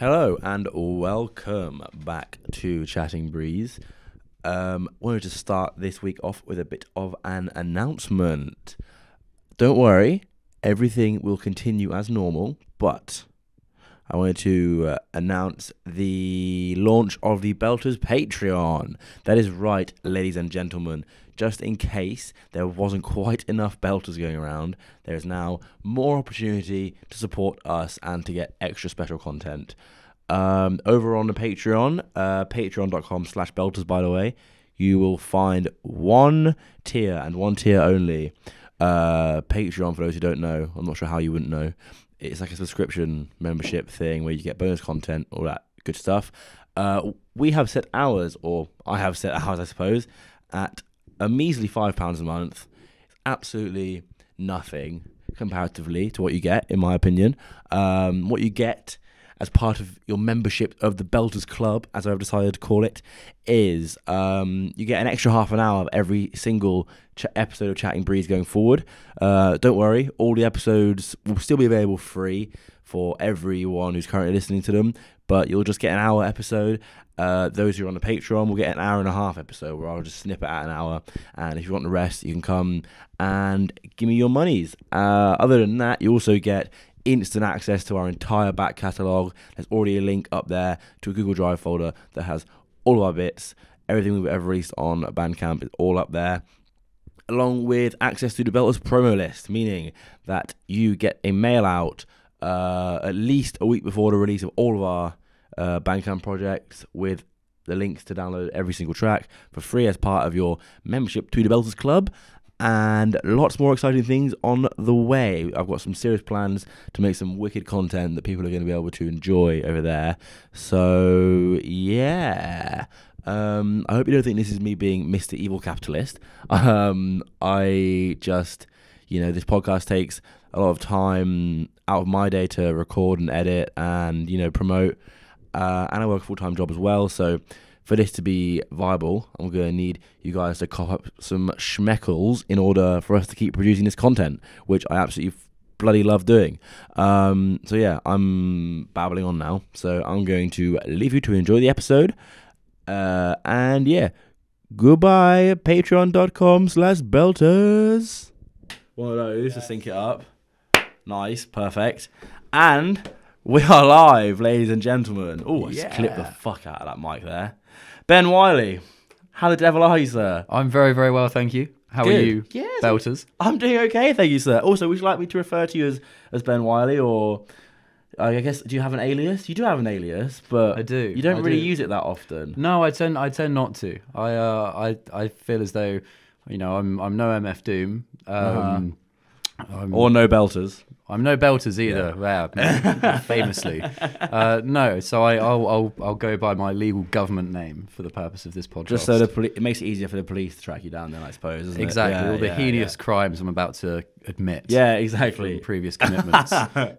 Hello and welcome back to Chatting Breeze. Wanted to start this week off with a bit of an announcement. Don't worry, everything will continue as normal, but I wanted to announce the launch of the Belters Patreon. That is right, ladies and gentlemen. Just in case there wasn't quite enough Belters going around, there is now more opportunity to support us and to get extra special content. Over on the Patreon, patreon.com/Belters, by the way, you will find one tier and one tier only. Patreon, for those who don't know, I'm not sure how you wouldn't know. It's like a subscription membership thing where you get bonus content, all that good stuff. We have set ours, or I have set ours, I suppose, at a measly £5 a month. It's absolutely nothing comparatively to what you get, in my opinion. What you get as part of your membership of the Belters Club, as I've decided to call it, is you get an extra half an hour of every single episode of Chatting Breeze going forward. Don't worry, all the episodes will still be available free for everyone who's currently listening to them, but you'll just get an hour episode. Those who are on the Patreon will get an hour and a half episode where I'll just snip it at an hour, and if you want the rest, you can come and give me your monies. Other than that, you also get instant access to our entire back catalogue. There's already a link up there to a Google Drive folder that has all of our bits. Everything we've ever released on Bandcamp is all up there, along with access to the Belters promo list, meaning that you get a mail out at least a week before the release of all of our Bandcamp projects with the links to download every single track for free as part of your membership to the Belters Club. And lots more exciting things on the way. I've got some serious plans to make some wicked content that people are going to be able to enjoy over there. So, yeah. I hope you don't think this is me being Mr. Evil Capitalist. I just, this podcast takes a lot of time out of my day to record and edit and, promote. And I work a full-time job as well, so for this to be viable, I'm going to need you guys to cough up some schmeckles in order for us to keep producing this content, which I absolutely bloody love doing. So yeah, I'm babbling on now, so I'm going to leave you to enjoy the episode. And yeah, goodbye, patreon.com/Belters. One of those to sync it up. Nice, perfect. And we are live, ladies and gentlemen. Oh, I just clipped the fuck out of that mic there. Ben Wyllie, how the devil are you, sir? I'm very, very well, thank you. How are you, Belters? I'm doing okay, thank you, sir. Also, would you like me to refer to you as Ben Wyllie, or I guess, do you have an alias? You do have an alias, but I do. You don't really use it that often. No, I tend not to. I feel as though, I'm no MF Doom. Or no Belters. I'm no Belters either. Yeah, famously. No, so I'll go by my legal government name for the purpose of this podcast. Just so it makes it easier for the police to track you down, then I suppose. Isn't exactly. It? All the heinous crimes I'm about to admit. Yeah, exactly. From previous commitments,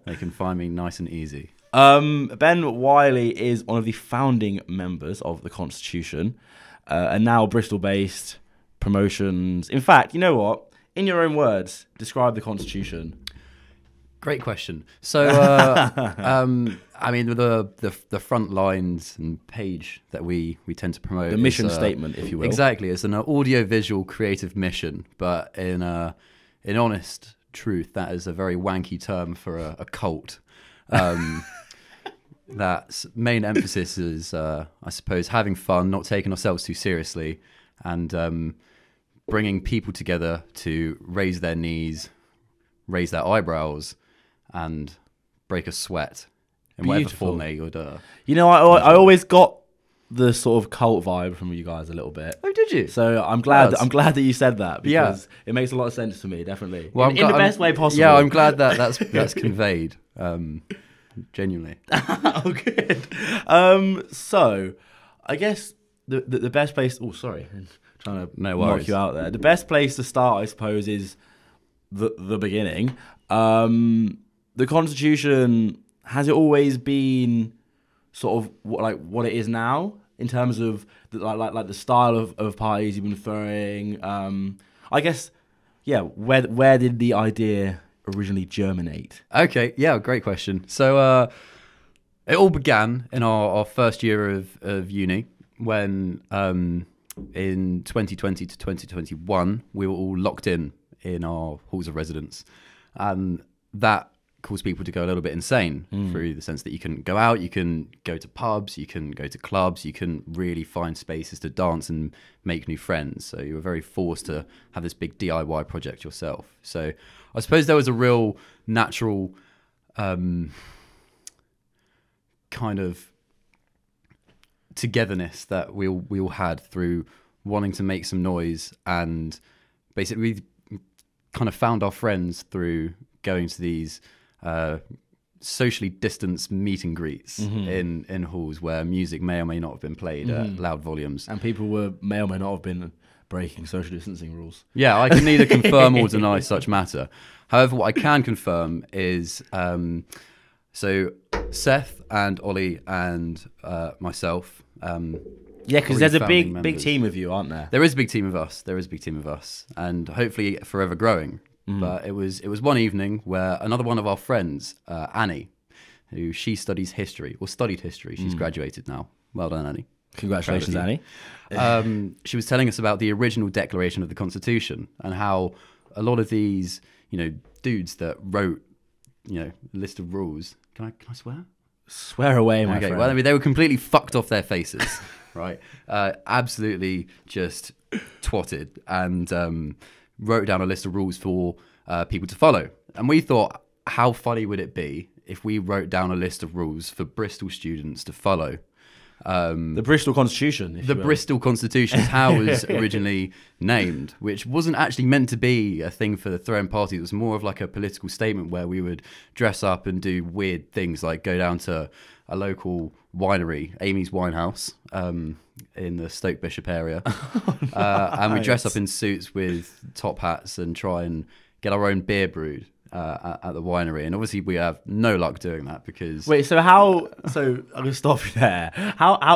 they can find me nice and easy. Ben Wyllie is one of the founding members of the Constitution, and now Bristol-based promotions. In fact, you know what? In your own words, describe the Constitution. Great question. So, the front lines and page that we tend to promote. The mission statement, if you will. Exactly. It's an audiovisual creative mission, but in honest truth, that is a very wanky term for a cult. That's main emphasis is, I suppose, having fun, not taking ourselves too seriously, and bringing people together to raise their knees, raise their eyebrows, and break a sweat in whatever form they would. I always got the sort of cult vibe from you guys a little bit. Oh, did you? So I'm glad that you said that, because it makes a lot of sense to me, definitely. Well, in the best way possible. Yeah, I'm glad that's conveyed. Genuinely. Oh, good. So I guess the best place. Oh, sorry. Trying to knock you out there. The best place to start, I suppose, is the beginning. The Constitution, has it always been sort of what it is now in terms of the style of parties you've been throwing? I guess, where did the idea originally germinate? Okay, yeah, great question. So It all began in our first year of uni when in 2020 to 2021 we were all locked in our halls of residence, and that caused people to go a little bit insane through the sense that you couldn't go out, you can go to pubs, you can go to clubs, you couldn't really find spaces to dance and make new friends. So you were very forced to have this big DIY project yourself. So I suppose there was a real natural kind of togetherness that we all had through wanting to make some noise, and basically we kind of found our friends through going to these socially distanced meet and greets in halls where music may or may not have been played at loud volumes. And people may or may not have been breaking social distancing rules. Yeah, I can neither confirm or deny such matter. However, what I can confirm is, so Seth and Ollie and myself. Yeah, because there's a big team of you, aren't there? There is a big team of us. And hopefully forever growing. But it was one evening where another one of our friends, Annie, who she studied history. She's graduated now. Well done, Annie. Congratulations, Annie. She was telling us about the original Declaration of the Constitution and how a lot of these, dudes that wrote, a list of rules. Can I swear? Swear away, my friend. Well, I mean, they were completely fucked off their faces, right? Absolutely just twatted and wrote down a list of rules for people to follow. And we thought, how funny would it be if we wrote down a list of rules for Bristol students to follow? The Bristol Constitution. The Bristol Constitution is how it was originally named, which wasn't actually meant to be a thing for the throwing parties. It was more of like a political statement where we would dress up and do weird things, like go down to a local winery, Amy's Winehouse, in the Stoke Bishop area. And we dress up in suits with top hats and try and get our own beer brewed at the winery. And obviously we have no luck doing that because... Wait, so I'm going to stop you there.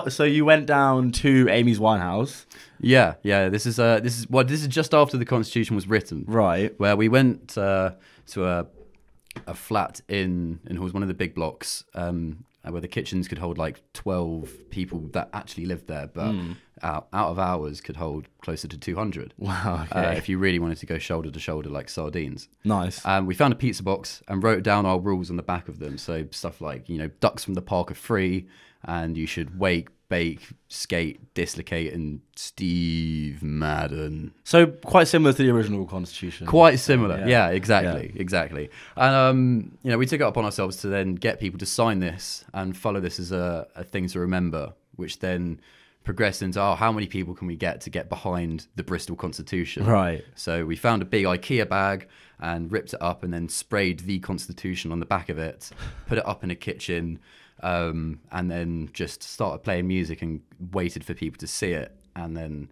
So you went down to Amy's Winehouse? Yeah. This is just after the Constitution was written. Right. Where we went to a flat in one of the big blocks, where the kitchens could hold like 12 people that actually lived there, but out of hours could hold closer to 200. Wow, okay. If you really wanted to go shoulder to shoulder like sardines. Nice. We found a pizza box and wrote down our rules on the back of them. So stuff like, ducks from the park are free, and you should wake, bake, skate, dislocate, and Steve Madden. So quite similar to the original Constitution. Quite similar. Yeah, exactly. And, we took it upon ourselves to then get people to sign this and follow this as a thing to remember, which then progressed into, how many people can we get to get behind the Bristol Constitution? Right. So we found a big IKEA bag and ripped it up and then sprayed the Constitution on the back of it, put it up in a kitchen, and then just started playing music and waited for people to see it. And then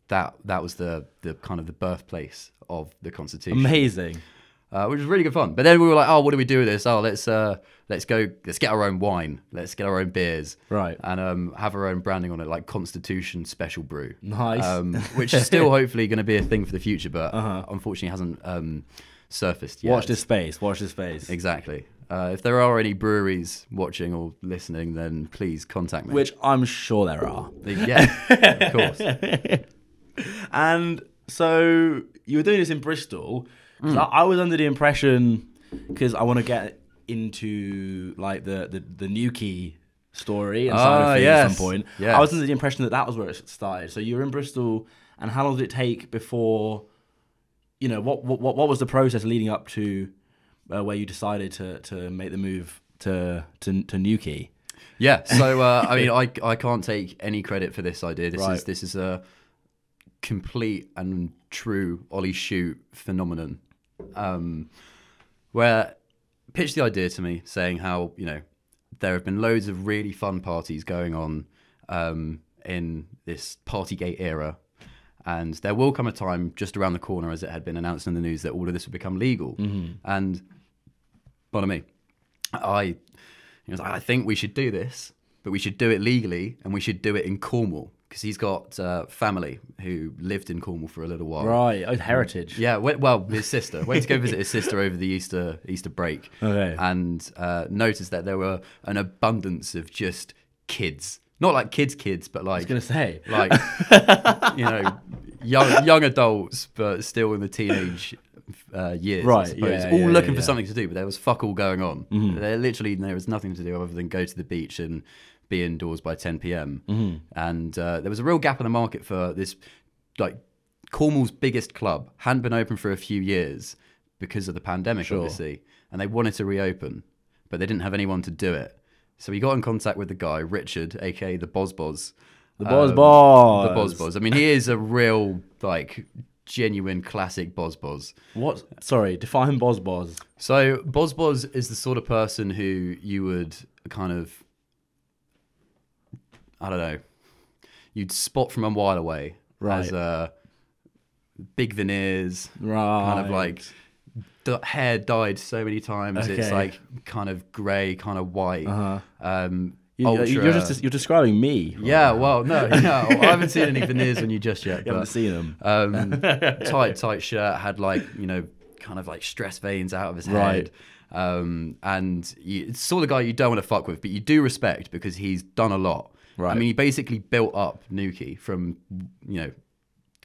that was the kind of the birthplace of the Constitution. Amazing. Which was really good fun. But then we were like, what do we do with this? Let's get our own wine. Let's get our own beers. Right. And have our own branding on it, like Constitution Special Brew. Nice. Which is still hopefully going to be a thing for the future, but unfortunately hasn't surfaced yet. Watch this space. Exactly. If there are any breweries watching or listening, then please contact me. Which I'm sure there are. Yeah, of course. And so you were doing this in Bristol. I was under the impression, because I want to get into like the Newquay story and side of things at some point. Yes. I was under the impression that was where it started. So you were in Bristol, and how long did it take before? What was the process leading up to where you decided to make the move to Newquay? Yeah. So I can't take any credit for this idea. This is a complete and true Ollie shoot phenomenon. Where pitched the idea to me saying how, there have been loads of really fun parties going on in this Partygate era. And there will come a time just around the corner, as it had been announced in the news, that all of this would become legal. Mm-hmm. And, pardon me, I think we should do this, but we should do it legally, and we should do it in Cornwall, because he's got family who lived in Cornwall for a little while. Right, oh, heritage. Yeah, well, his sister. Went to go visit his sister over the Easter break, and noticed that there were an abundance of just kids. Not like kids, but like, I was going to say. like, young adults, but still in the teenage years, Right, I suppose. yeah, all yeah, looking yeah. for something to do, but there was fuck all going on. There was nothing to do other than go to the beach and be indoors by 10 p.m. And there was a real gap in the market for this, like, Cornwall's biggest club hadn't been open for a few years because of the pandemic, obviously, and they wanted to reopen, but they didn't have anyone to do it. So he got in contact with the guy, Richard, aka the Bozboz. The Bozboz. The Bozboz. I mean, he is a real, like, genuine classic Bozboz. What? Sorry, define Bozboz. So Bozboz is the sort of person who you would kind of, I don't know, you'd spot from a while away. Right. As big veneers. Right. Kind of like hair dyed so many times. Okay. It's like kind of grey, kind of white. You're describing me. Yeah, well, no, I haven't seen any veneers on you just yet. You haven't seen them. Tight shirt, had like, kind of like stress veins out of his head. And it's sort of the guy you don't want to fuck with, but you do respect because he's done a lot. Right. I mean, he basically built up Newquay from,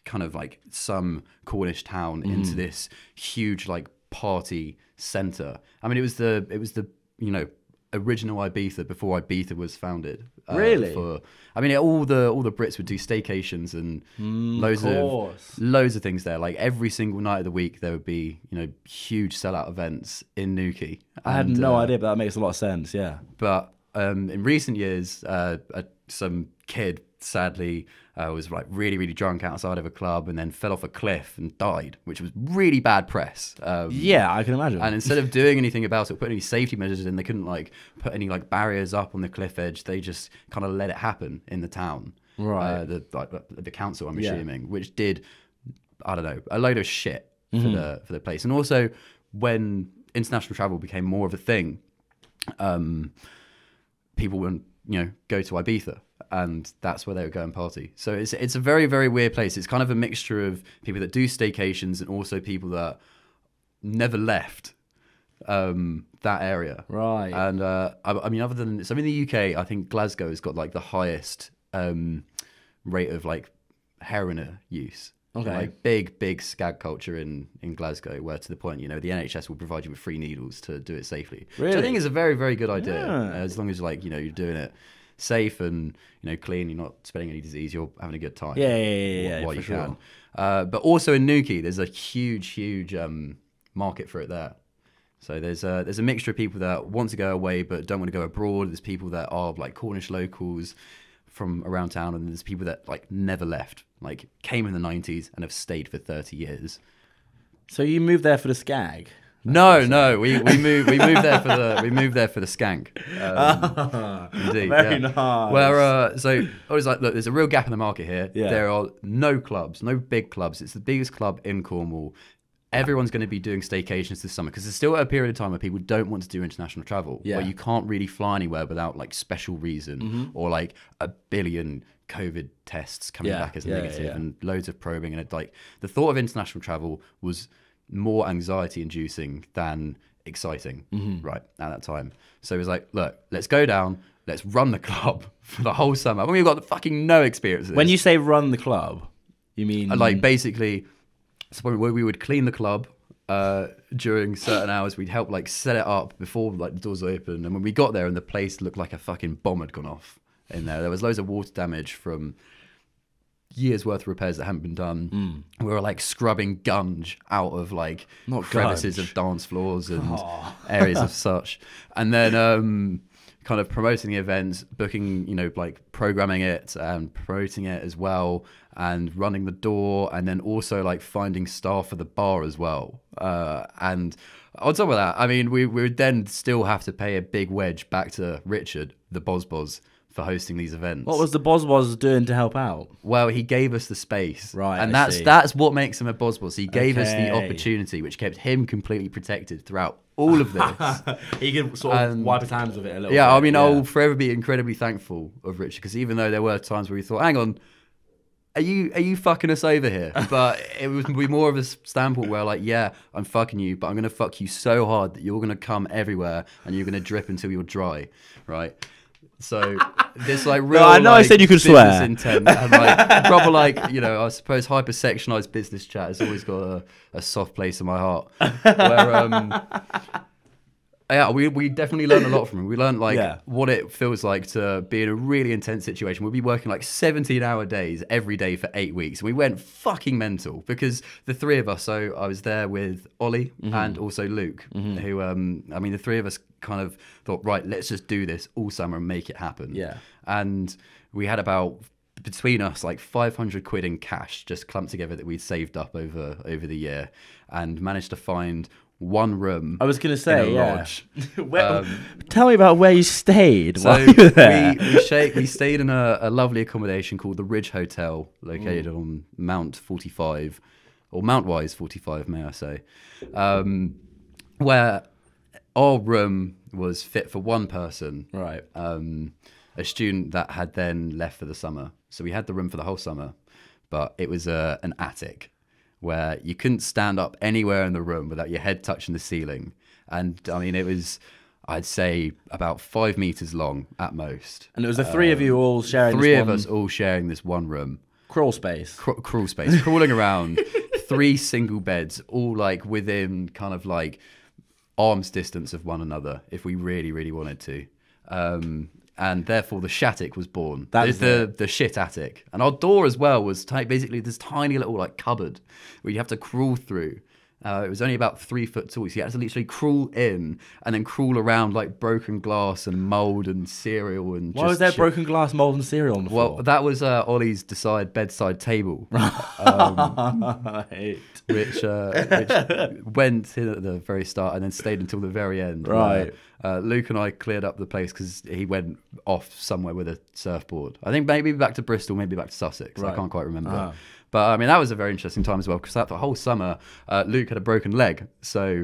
kind of like some Cornish town into this huge like party centre. I mean, it was the original Ibiza before Ibiza was founded. Really? I mean, all the Brits would do staycations and loads of things there. Like every single night of the week, there would be huge sellout events in Newquay. I had no idea, but that makes a lot of sense. Yeah. But in recent years, some kid sadly was like really, really drunk outside of a club and then fell off a cliff and died, which was really bad press. Yeah, I can imagine. And instead of doing anything about it, put any safety measures in, they couldn't like put any like barriers up on the cliff edge. They just kind of let it happen in the town. Right. The council, I'm assuming, which did, I don't know, a load of shit for the place. And also when international travel became more of a thing, people would go to Ibiza, and that's where they would go and party. So it's a very, very weird place. It's kind of a mixture of people that do staycations and also people that never left that area. Right. And I mean, other than in the UK, I think Glasgow has got like the highest rate of like heroin use. Okay. Like big skag culture in Glasgow, where to the point, the NHS will provide you with free needles to do it safely. Really? Which I think is a very, very good idea. Yeah. As long as you're doing it safe and clean, you're not spreading any disease, you're having a good time. Yeah, While you for sure. can. But also in Newquay, there's a huge market for it there. So there's a mixture of people that want to go away but don't want to go abroad. There's people that are like Cornish locals from around town, and there's people that like never left, like came in the 90s and have stayed for 30 years. So you moved there for the skag? No, we moved there for the skank. Indeed, Very nice. Where so I was like, look, there's a real gap in the market here. Yeah. There are no clubs, no big clubs. It's the biggest club in Cornwall. Everyone's going to be doing staycations this summer because there's still a period of time where people don't want to do international travel, where you can't really fly anywhere without like special reason or like a billion COVID tests coming back as negative and loads of probing. And like the thought of international travel was more anxiety inducing than exciting right at that time. So it was like, look, let's go down, let's run the club for the whole summer. I mean, we've got fucking no experience of this. When you say run the club, you mean like basically where we would clean the club during certain hours. We'd help like set it up before like the doors open, and when we got there and the place looked like a fucking bomb had gone off in there was loads of water damage from years worth of repairs that hadn't been done. We were like scrubbing gunge out of like crevices of dance floors and areas of such, and then kind of promoting the events, booking, like programming it and promoting it as well, and running the door, and then also like finding staff for the bar as well. And on top of that, I mean, we would then still have to pay a big wedge back to Richard, the Bozboz, for hosting these events. What was the Bozboz doing to help out? Well, he gave us the space, right? And that's what makes him a Bozboz. He gave us the opportunity, which kept him completely protected throughout all of this. He could sort of wipe his hands with it a little bit. I mean, I'll forever be incredibly thankful of Richard, because even though there were times where we thought, hang on, are you fucking us over here? But it would be more of a standpoint where like, yeah, I'm fucking you, but I'm gonna fuck you so hard that you're gonna come everywhere and you're gonna drip until you're dry, right? So this like real. No, I know I said you could business swear. intent and like proper like, you know, I suppose hyper-sectionalized business chat has always got a soft place in my heart. Where yeah, we definitely learned a lot from him. We learned like what it feels like to be in a really intense situation. We'll be working like 17-hour days every day for 8 weeks. We went fucking mental because the three of us, so I was there with Ollie and also Luke, who, I mean, the three of us kind of thought, right, let's just do this all summer and make it happen. Yeah. And we had about, between us, like 500 quid in cash just clumped together that we'd saved up over the year and managed to find one room. I was going to say, in a lodge. Tell me about where you stayed. So while you were there. we stayed in a lovely accommodation called the Ridge Hotel, located on Mount 45, or Mount Wise 45, may I say, where our room was fit for one person, Right. a student that had then left for the summer. So we had the room for the whole summer, but it was an attic where you couldn't stand up anywhere in the room without your head touching the ceiling. And I mean, it was, I'd say, about 5 meters long at most. And it was the three of you all sharing Three this of one us all sharing this one room. crawl space. Crawl space, crawling around, 3 single beds, all like within kind of like arm's distance of one another if we really, really wanted to. And therefore the shattic was born. That is the shit attic. And our door as well was basically this tiny little like cupboard where you have to crawl through. It was only about 3 foot tall, so you had to literally crawl in and then crawl around like broken glass and mold and cereal and. Why was there broken glass, mold, and cereal on the floor? Well, that was Ollie's bedside table, which went in at the very start and then stayed until the very end. Right. Luke and I cleared up the place because he went off somewhere with a surfboard. I think maybe back to Bristol, maybe back to Sussex. Right. I can't quite remember. But I mean, that was a very interesting time as well because that the whole summer, Luke had a broken leg, so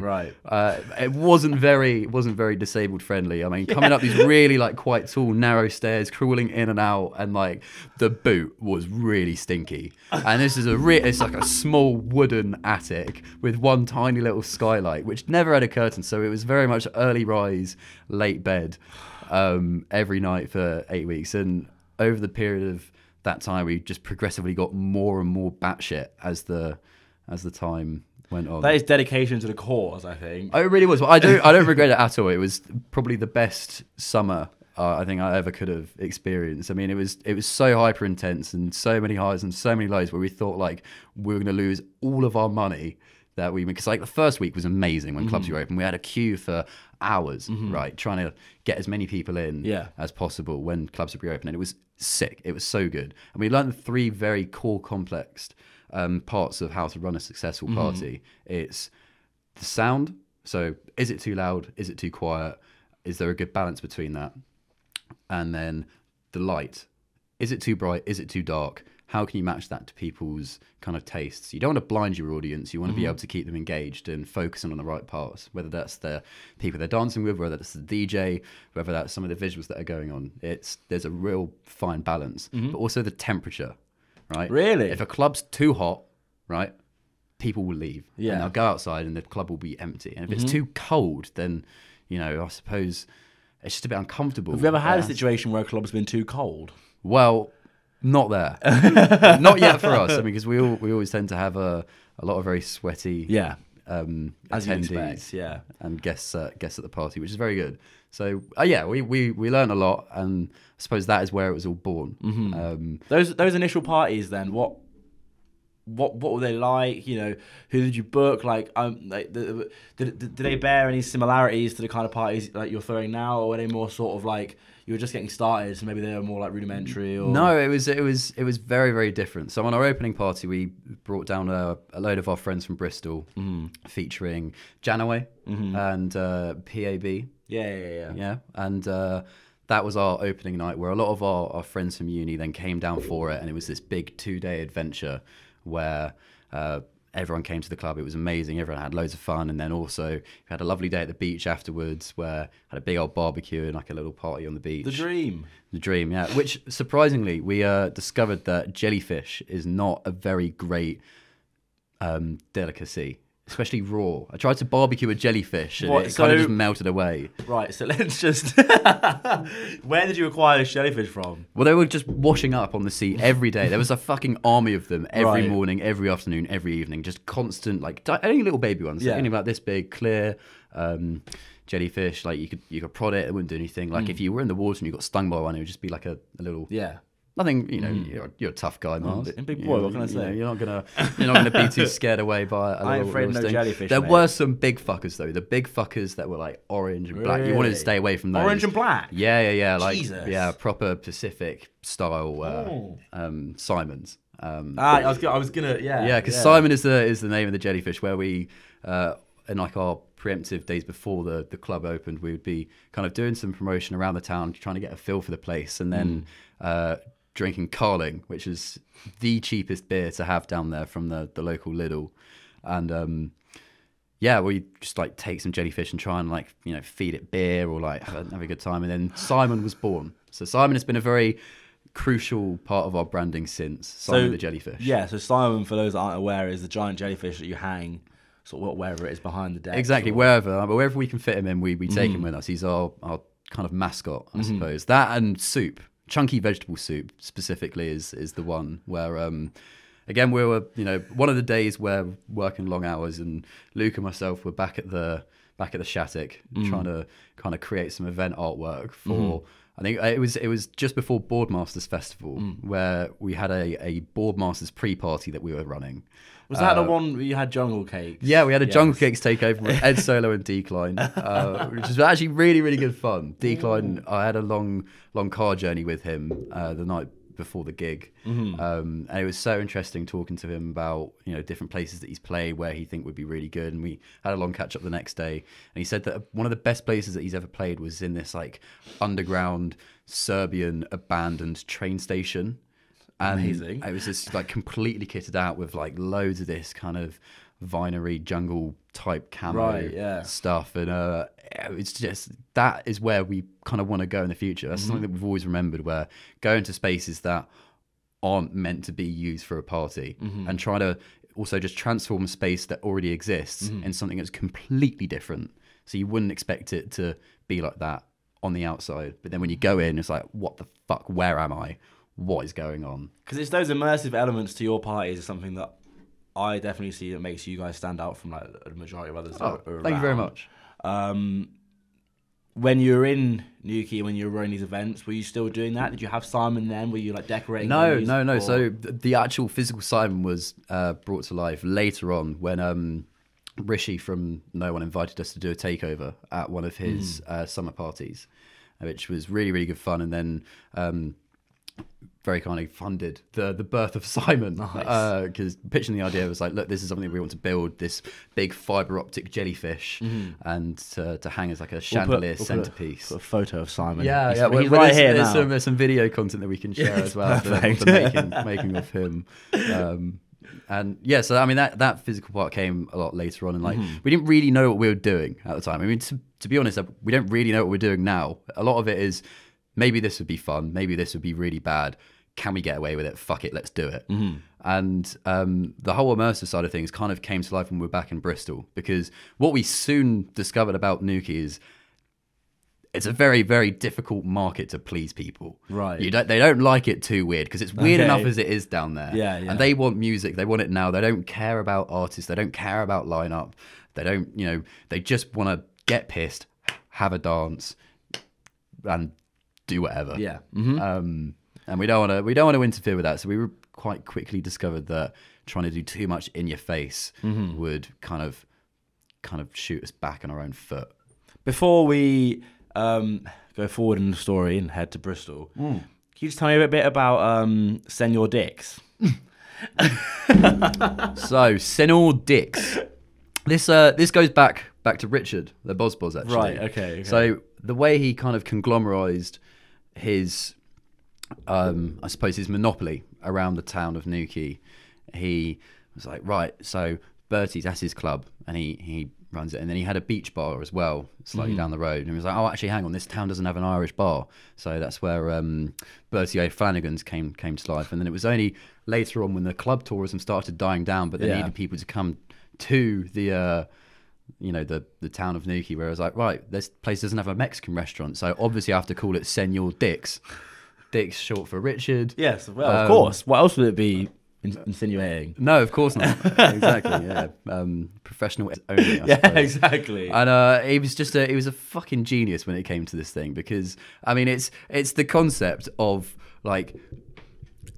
it wasn't very disabled friendly. I mean, coming up these really like quite tall, narrow stairs, crawling in and out, and like the boot was really stinky. And this is it's like a small wooden attic with one tiny little skylight, which never had a curtain, so it was very much early rise, late bed, every night for 8 weeks, and over the period of that time we just progressively got more and more batshit as the time went on. That is dedication to the cause, I think. Oh, it really was. Well, I don't regret it at all. It was probably the best summer I think I ever could have experienced. I mean, it was so hyper intense and so many highs and so many lows where we thought like we were going to lose all of our money that we, because like the first week was amazing when clubs were open. We had a queue for hours, right, trying to get as many people in as possible when clubs would be open, and it was sick. It was so good, and we learned the 3 very core complex parts of how to run a successful party. It's the sound. So, is it too loud? Is it too quiet? Is there a good balance between that? And then the light. Is it too bright? Is it too dark? How can you match that to people's kind of tastes? You don't want to blind your audience. You want to be able to keep them engaged and focusing on the right parts, whether that's the people they're dancing with, whether that's the DJ, whether that's some of the visuals that are going on. There's a real fine balance, but also the temperature, right? Really? If a club's too hot, right, people will leave. Yeah. And they'll go outside and the club will be empty. And if it's too cold, then, you know, I suppose it's just a bit uncomfortable. Have you ever had a situation where a club's been too cold? Well, not there. Not yet for us. I mean, because we always tend to have a lot of very sweaty as you attendees expect, and guests at the party, which is very good. So we learned a lot, and I suppose that is where it was all born. Those initial parties, then what were they like? You know, who did you book? Like, did they bear any similarities to the kind of parties like you're throwing now, or were they more sort of like you were just getting started, so maybe they were more like rudimentary? Or no, it was very, very different. So on our opening party, we brought down a load of our friends from Bristol, featuring Janaway and PAB. Yeah, and that was our opening night, where a lot of our friends from uni then came down for it, and it was this big 2-day adventure where everyone came to the club. It was amazing. Everyone had loads of fun. And then also we had a lovely day at the beach afterwards where had a big old barbecue and like a little party on the beach. The dream. The dream, yeah. Which, surprisingly, we discovered that jellyfish is not a very great delicacy, especially raw. I tried to barbecue a jellyfish and it kind of just melted away. Right, so let's just... Where did you acquire this jellyfish from? Well, they were just washing up on the sea every day. There was a fucking army of them every morning, every afternoon, every evening. Just constant, like, only little baby ones. Like, only about this big, clear jellyfish. Like, you could prod it, it wouldn't do anything. Like, if you were in the water and you got stung by one, it would just be like a little... Yeah. Nothing, you're a tough guy, Mars. Big boy, what can I say? You're not gonna be too scared away by a I ain't afraid of no jellyfish. There were some big fuckers though. The big fuckers that were like orange and black. You wanted to stay away from those. Orange and black? Yeah. Like Jesus. proper Pacific style Simons. I was gonna because Simon is the name of the jellyfish. Where we in like our preemptive days before the club opened, we would be kind of doing some promotion around the town, trying to get a feel for the place, and then drinking Carling, which is the cheapest beer to have down there from the local Lidl. And we just like take some jellyfish and try and like, feed it beer or like have a good time. And then Simon was born. So Simon has been a very crucial part of our branding since. Simon the jellyfish. Yeah, so Simon, for those that aren't aware, is the giant jellyfish that you hang sort of wherever it is behind the deck. Exactly, wherever we can fit him in, we take him with us. He's our kind of mascot, I suppose. That and soup. Chunky vegetable soup specifically is the one where again we were one of the days where working long hours and Luke and myself were back at the Shattuck trying to kind of create some event artwork for I think it was just before Boardmasters Festival where we had a Boardmasters pre-party that we were running. Was that the one where you had jungle cakes? Yeah, we had a jungle cakes takeover with Ed Solo and Decline, which was actually really, really good fun. Decline, I had a long car journey with him the night before the gig, and it was so interesting talking to him about different places that he's played where he think would be really good. And we had a long catch up the next day, and he said that one of the best places that he's ever played was in this like underground Serbian abandoned train station. And amazing. It was just like completely kitted out with like loads of this kind of vinery jungle type camo stuff, and it's just that is where we kind of want to go in the future. That's something that we've always remembered, where going to spaces that aren't meant to be used for a party and trying to also just transform a space that already exists in something that's completely different. So you wouldn't expect it to be like that on the outside, but then when you go in, it's like, what the fuck? Where am I? What is going on? Because it's those immersive elements to your parties is something that I definitely see that makes you guys stand out from like the majority of others. Thank you very much. When you were in Newquay, when you were running these events, were you still doing that? Did you have Simon then? Were you like decorating? No. So the actual physical Simon was brought to life later on when Rishi from No One invited us to do a takeover at one of his summer parties, which was really, really good fun. And then very kindly funded the birth of Simon, because pitching the idea was like, look, this is something we want to build, this big fibre optic jellyfish, and to hang as like a chandelier centerpiece. Put a photo of Simon. Yeah. He's right here now. There's some video content that we can share as well, the making of him. And yeah, so I mean that physical part came a lot later on, and like we didn't really know what we were doing at the time. I mean, to be honest, we don't really know what we're doing now. A lot of it is, maybe this would be fun, maybe this would be really bad. Can we get away with it? Fuck it, let's do it. And the whole immersive side of things kind of came to life when we were back in Bristol, because what we soon discovered about Newquays is it's a very, very difficult market to please people. Right. They don't like it too weird, because it's weird enough as it is down there. Yeah. And they want music. They want it now. They don't care about artists. They don't care about lineup. They don't, they just want to get pissed, have a dance, and do whatever. Yeah. And we don't want to interfere with that. So we quite quickly discovered that trying to do too much in your face would kind of shoot us back on our own foot. Before we go forward in the story and head to Bristol, can you just tell me a bit about Senor Dicks? So Senor Dicks, this goes back to Richard, the Boz actually. Right. Okay. So the way he kind of conglomerized his I suppose his monopoly around the town of Newquay, he was like, right, so Bertie's, that's his club, and he runs it. And then he had a beach bar as well, slightly down the road. And he was like, oh, actually, hang on, this town doesn't have an Irish bar. So that's where Bertie O'Flanagan's came to life. And then it was only later on when the club tourism started dying down, but they needed people to come to the town of Newquay, where I was like, right, this place doesn't have a Mexican restaurant, so obviously I have to call it Senor Dick's. Dick's short for Richard. Yes, well, of course. What else would it be insinuating? No, of course not. Exactly, yeah. Professional only, I suppose. Exactly. And he was a fucking genius when it came to this thing, because, I mean, it's the concept of, like,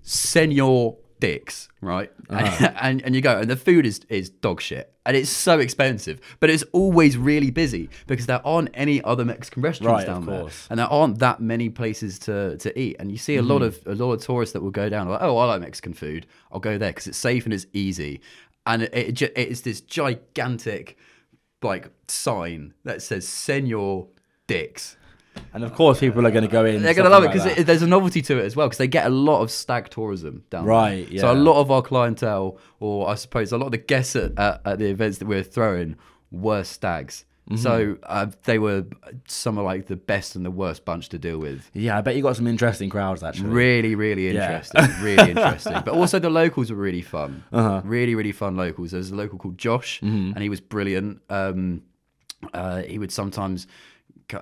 Senor Dick's, right? And you go, and the food is dog shit, and it's so expensive, but it's always really busy because there aren't any other Mexican restaurants down there, and there aren't that many places to eat. And you see a lot of tourists that will go down like, oh, I like Mexican food, I'll go there because it's safe and it's easy, and it's this gigantic like sign that says Senor Dick's. And of course, people are going to go in. They're going to love it because there's a novelty to it as well, because they get a lot of stag tourism down there. Right, yeah. So a lot of our clientele, or I suppose a lot of the guests at the events that we were throwing, were stags. So they were some of like the best and the worst bunch to deal with. Yeah, I bet you got some interesting crowds actually. Really, really interesting. Really interesting. But also the locals were really fun. Really, really fun locals. There was a local called Josh, and he was brilliant. He would sometimes...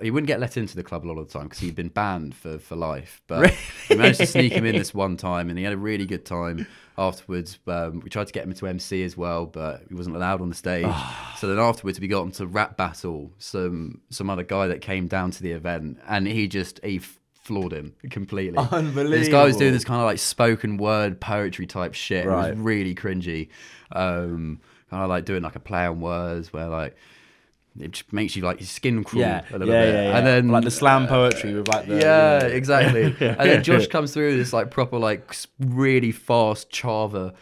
He wouldn't get let into the club a lot of the time because he'd been banned for life. But we managed to sneak him in this one time, and he had a really good time afterwards. We tried to get him into MC as well, but he wasn't allowed on the stage. So then afterwards, we got him to rap battle some other guy that came down to the event, and he floored him completely. Unbelievable. This guy was doing this kind of like spoken word poetry type shit. Right. It was really cringy. Kind of like doing like a play on words where like, it just makes you like your skin crawl a little bit. And then like the slam poetry with like the exactly. And then Josh comes through this like proper like really fast chava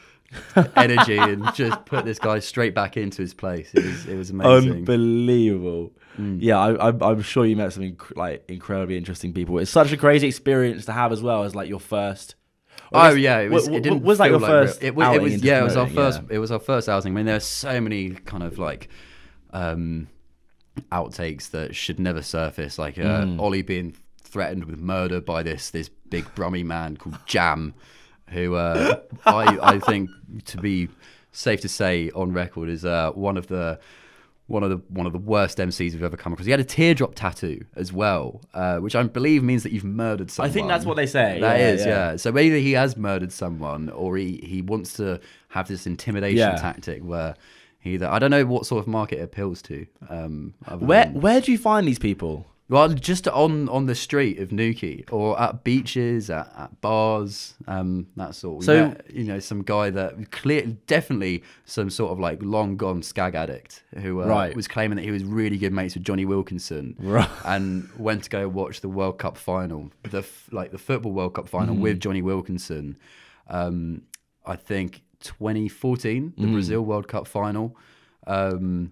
energy and just put this guy straight back into his place. It was amazing. Unbelievable. Yeah, I'm sure you met some like incredibly interesting people. It's such a crazy experience to have as well as like your first. It was. It didn't was like feel your first. It was. Yeah, it was our first. It was our first outing. I mean, there are so many kind of like. Outtakes that should never surface, like Ollie being threatened with murder by this big brummy man called Jam, who I think, to be safe to say on record, is one of the worst MCs we've ever come across. He had a teardrop tattoo as well, which I believe means that you've murdered someone. I think that's what they say. That is, yeah. So either he has murdered someone, or he wants to have this intimidation tactic where. I don't know what sort of market it appeals to. Where do you find these people? Well, just on the street of Newquay, or at beaches, at bars, that sort. We met, some guy that definitely some sort of like long gone skag addict who was claiming that he was really good mates with Johnny Wilkinson, and went to go watch the World Cup final, the football World Cup final with Johnny Wilkinson. I think 2014, the Brazil World Cup final, and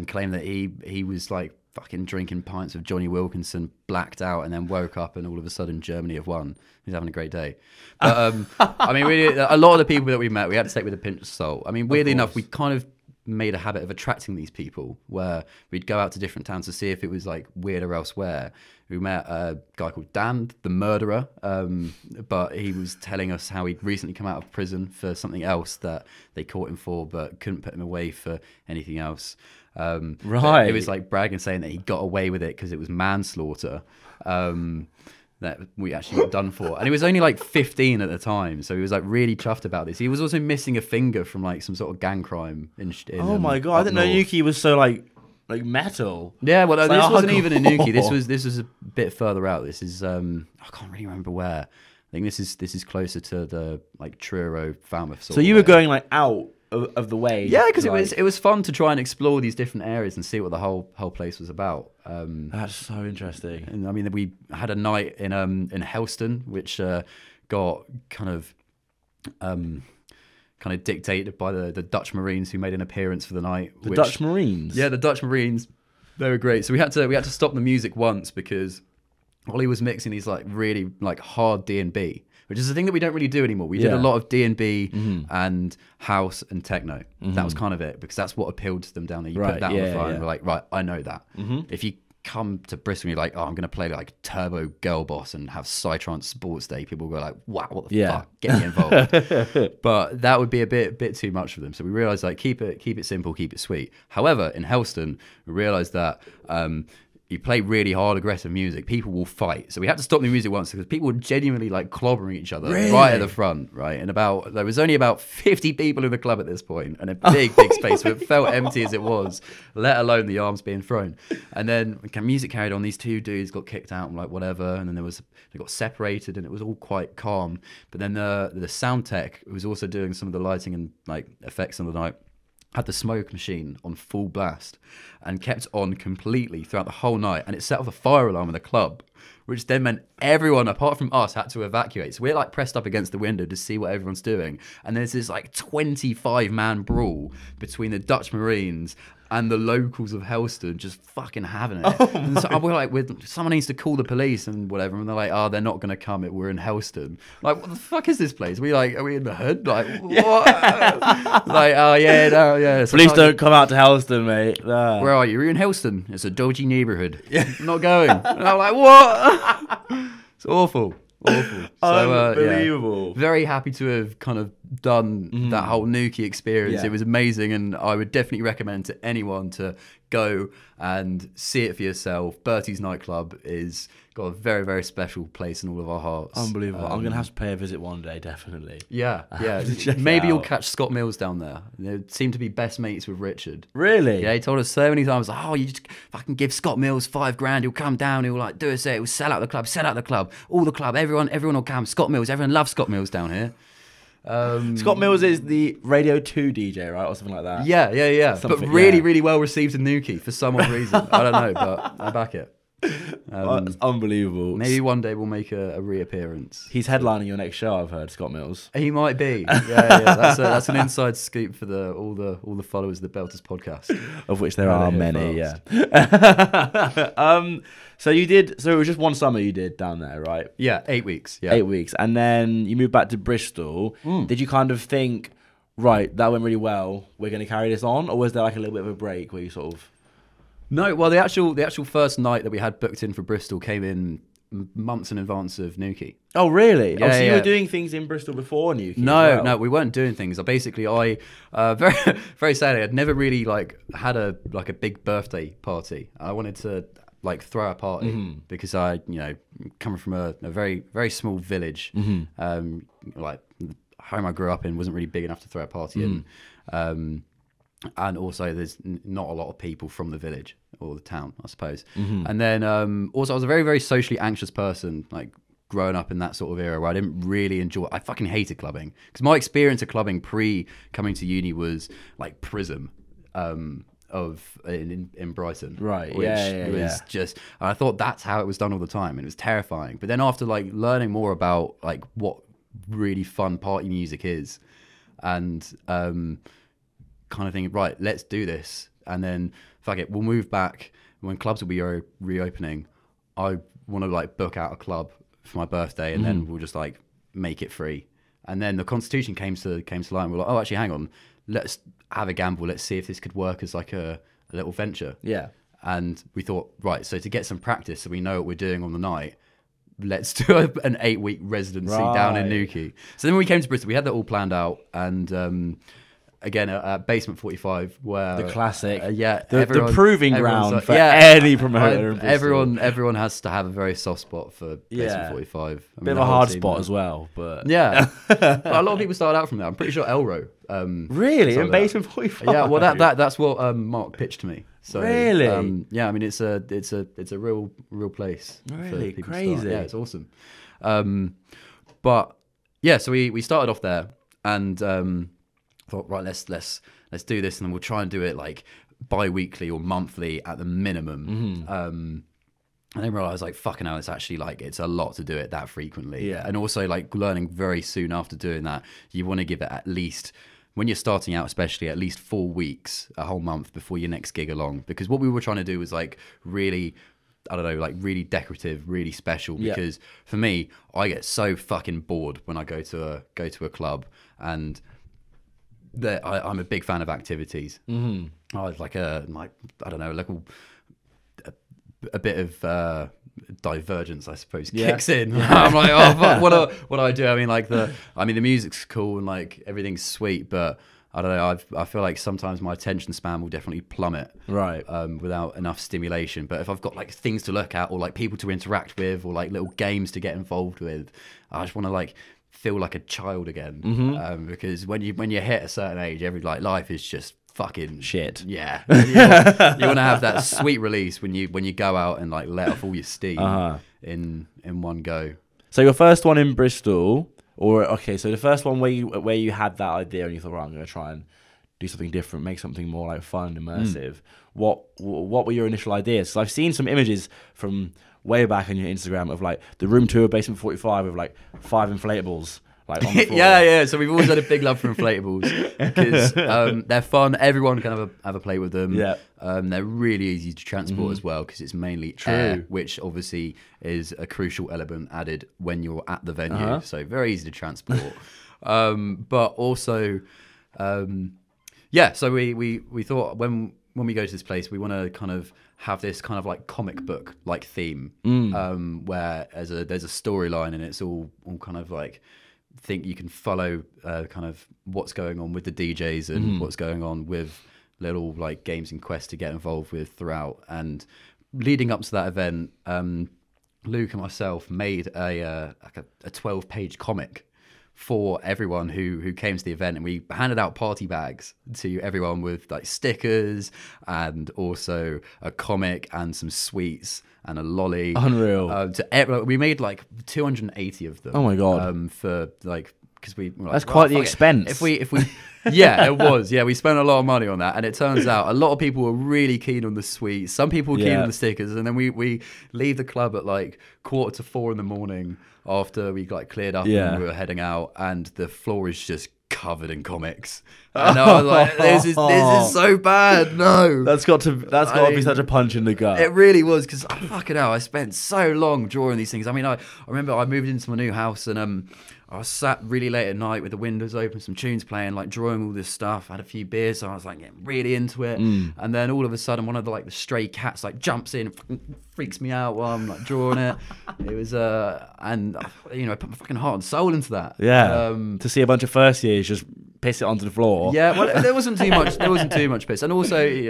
claimed that he was like fucking drinking pints of Johnny Wilkinson, blacked out, and then woke up, and all of a sudden Germany have won. He's having a great day. But I mean, a lot of the people that we met, we had to take with a pinch of salt. I mean, weirdly enough, we kind of made a habit of attracting these people, where we'd go out to different towns to see if it was like weirder elsewhere. We met a guy called Dan, the murderer, but he was telling us how he'd recently come out of prison for something else that they caught him for, but couldn't put him away for anything else. It was like bragging, saying that he got away with it because it was manslaughter that we actually got done for. And he was only like 15 at the time, so he was like really chuffed about this. He was also missing a finger from like some sort of gang crime. Oh my god! I didn't know Newquay was so like metal. Yeah, well, this wasn't even in Newquay. This was a bit further out. This is I can't really remember where. I think this is closer to the like Truro, Falmouth. So you were going like out of the way. Yeah, because it was fun to try and explore these different areas and see what the whole place was about. That's so interesting. And I mean, we had a night in Helston, which got kind of dictated by the Dutch Marines who made an appearance for the night. Dutch Marines? Yeah, the Dutch Marines. They were great. So we had to stop the music once because Ollie was mixing these like really like hard D&B, which is a thing that we don't really do anymore. We did a lot of D&B and house and techno. That was kind of it, because that's what appealed to them down there. You put that on the phone, and we're like, right, I know that. If you come to Bristol and you're like, oh, I'm going to play like Turbo Girl Boss and have Psytrance Sports Day, people go like, wow, what the fuck? Get me involved. But that would be a bit too much for them. So we realized, like, keep it simple, keep it sweet. However, in Helston, we realized that you play really hard, aggressive music, people will fight. So we had to stop the music once because people were genuinely like clobbering each other right at the front, right? And there was only about 50 people in the club at this point, and a big space, so it felt empty as it was, let alone the arms being thrown. And then music carried on. These two dudes got kicked out and like whatever, and then they got separated, and it was all quite calm. But then the sound tech, who was also doing some of the lighting and like effects on the night, had the smoke machine on full blast and kept on completely throughout the whole night, and it set off a fire alarm in the club, which then meant everyone apart from us had to evacuate. So we're like pressed up against the window to see what everyone's doing, and there's this like 25-man brawl between the Dutch Marines and the locals of Helston, just fucking having it. And so we're like, someone needs to call the police and whatever. And they're like, oh, they're not going to come. We're in Helston. Like, what the fuck is this place? Are we in the hood? Like, what? Like, oh, yeah, no, yeah. Police don't come out to Helston, mate. Nah. Where are you? You're in Helston. It's a dodgy neighbourhood. I'm not going. And I'm like, what? It's awful. Awful. So, unbelievable. Very happy to have kind of done that whole Newquay experience. It was amazing, and I would definitely recommend to anyone to go and see it for yourself. Bertie's nightclub is got a very, very special place in all of our hearts. Unbelievable. I'm going to have to pay a visit one day, definitely. Yeah. Maybe you'll catch Scott Mills down there. They seem to be best mates with Richard. Really? Yeah, he told us so many times, like, oh, you just fucking give Scott Mills $5,000, he'll come down, he'll like do a set, he'll sell out the club, all the club, everyone will come. Scott Mills, everyone loves Scott Mills down here. Scott Mills is the Radio 2 DJ, right? Or something like that. Yeah. But really well received in Newquay for some odd reason. I don't know, but I back it. It's unbelievable. Maybe one day we'll make a reappearance. He's headlining your next show, I've heard, Scott Mills. He might be. Yeah. That's an inside scoop for all the followers of the Belters podcast, of which there are many. Yeah. So it was just one summer you did down there, right? Yeah, 8 weeks. Yeah, 8 weeks, and then you moved back to Bristol. Did you kind of think, right, that went really well, we're going to carry this on, or was there like a little bit of a break where you sort of? No, well, the actual first night that we had booked in for Bristol came in months in advance of Newquay. Oh, really? Yeah, so you were doing things in Bristol before Newquay? No, we weren't doing things. I very very sadly, I'd never really like had a big birthday party. I wanted to like throw a party because I, coming from a very, very small village, like the home I grew up in wasn't really big enough to throw a party in. And also there's not a lot of people from the village or the town, I suppose. And then also I was a very, very socially anxious person, like growing up in that sort of era where I didn't really enjoy I fucking hated clubbing, because my experience of clubbing pre coming to uni was like Prism in Brighton, right? Which was just, I thought that's how it was done all the time, and it was terrifying. But then after like learning more about like what really fun party music is, and kind of thinking, right, let's do this, and then fuck it, we'll move back when clubs will be reopening. I want to like book out a club for my birthday, and then we'll just like make it free. And then the Constitution came to light. We're like, oh, actually, hang on, let's have a gamble. Let's see if this could work as like a little venture. Yeah. And we thought, right, so to get some practice, so we know what we're doing on the night, let's do an 8-week residency down in Newquay. So then when we came to Bristol, we had that all planned out, and again at Basement 45, where the classic, the proving ground for any promoter. Everyone has to have a very soft spot for Basement 45. Bit of a hard spot as well, but but a lot of people started out from there. I'm pretty sure Elro. Really, in Basement 45. Yeah, well that's what Mark pitched to me. So really, I mean it's a real place. Really for people crazy. To start. Yeah, it's awesome. But yeah, so we started off there, and thought, right, let's do this, and then we'll try and do it like bi-weekly or monthly at the minimum. And then realised, like, fucking hell, it's actually like it's a lot to do it that frequently. Yeah. And also like learning very soon after doing that, you want to give it at least, when you're starting out especially, at least 4 weeks, a whole month before your next gig along, because what we were trying to do was like really I don't know, like really decorative, really special. Yeah. Because for me, I get so fucking bored when I go to a club, and I'm a big fan of activities. Mm-hmm. I like I don't know, like a bit of divergence, I suppose, kicks in. I'm like, oh fuck, what do I do? I mean, like the music's cool and like everything's sweet, but I don't know. I feel like sometimes my attention span will definitely plummet, Right. Without enough stimulation. But if I've got like things to look at, or like people to interact with, or like little games to get involved with, I just want to like feel like a child again. Mm-hmm. Because when you hit a certain age, life is just fucking shit. Yeah, you want to have that sweet release when you go out and like let off all your steam in one go. So your first one in Bristol. So the first one where you had that idea and you thought, right, I'm going to try and do something different, make something more like fun, immersive. What were your initial ideas? So I've seen some images from way back on your Instagram of like the room tour basement 45 with like 5 inflatables like on the floor. Yeah. So we've always had a big love for inflatables because they're fun. Everyone can have a play with them. Yeah. They're really easy to transport as well because it's mainly air, which obviously is a crucial element added when you're at the venue. So very easy to transport. But also, so we thought when we go to this place, we want to kind of have this kind of like comic book like theme, where there's a storyline and it's all kind of like. Think you can follow kind of what's going on with the DJs and what's going on with little like games and quests to get involved with throughout. And leading up to that event, Luke and myself made a 12-page comic for everyone who came to the event, and we handed out party bags to everyone with like stickers and also a comic and some sweets and a lolly. Unreal. We made like 280 of them. Oh my god! For like because we were like, that's quite the expense. If we yeah, it was. Yeah, we spent a lot of money on that, and it turns out a lot of people were really keen on the sweets. Some people were keen on the stickers, and then we leave the club at like 3:45 in the morning after we like cleared up and we were heading out, and the floor is just covered in comics. And I was like, this is so bad. No, that's got to be such a punch in the gut. It really was, because fucking hell, I spent so long drawing these things. I mean, I remember I moved into my new house, and I was sat really late at night with the windows open, some tunes playing, like drawing all this stuff. I had a few beers, so I was like getting really into it. And then all of a sudden, one of the stray cats like jumps in and freaks me out while I'm like drawing it. It was and you know, I put my fucking heart and soul into that. Yeah. To see a bunch of first years just piss it onto the floor. Yeah, well, there wasn't too much. There wasn't too much piss, and also we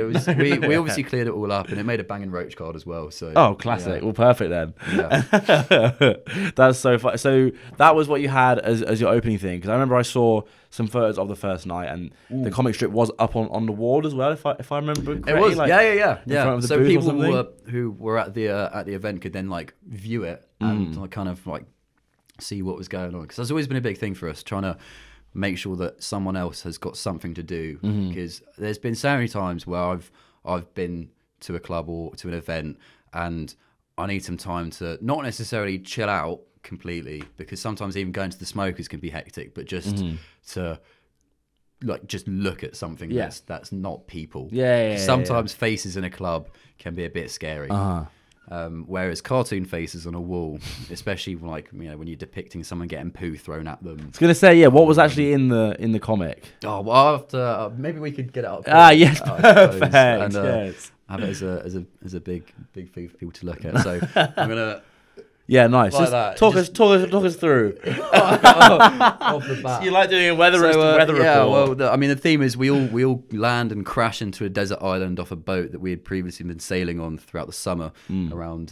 obviously cleared it all up, and it made a banging roach card as well. So classic. Yeah. Well, perfect then. Yeah. That's so fun. So that was what you had as your opening thing, because I remember I saw some photos of the first night, and the comic strip was up on the wall as well. If I remember correctly. It was. Like, yeah. So people who were at the event could then like view it and kind of like see what was going on, because that's always been a big thing for us, trying to make sure that someone else has got something to do, because there's been so many times where I've been to a club or to an event and I need some time to not necessarily chill out completely, because sometimes even going to the smokers can be hectic, but just to like just look at something that's not people. Sometimes faces in a club can be a bit scary. Whereas cartoon faces on a wall, especially like, you know, when you're depicting someone getting poo thrown at them. I was gonna say, what was actually in the comic? Oh, well, after maybe we could get it up. Yes, perfect. And yes. have it as a big thing for people to look at. So I'm gonna. Yeah, nice. Like talk us through. Off the bat. So you like doing a weather report? Well, the theme is we all land and crash into a desert island off a boat that we had previously been sailing on throughout the summer around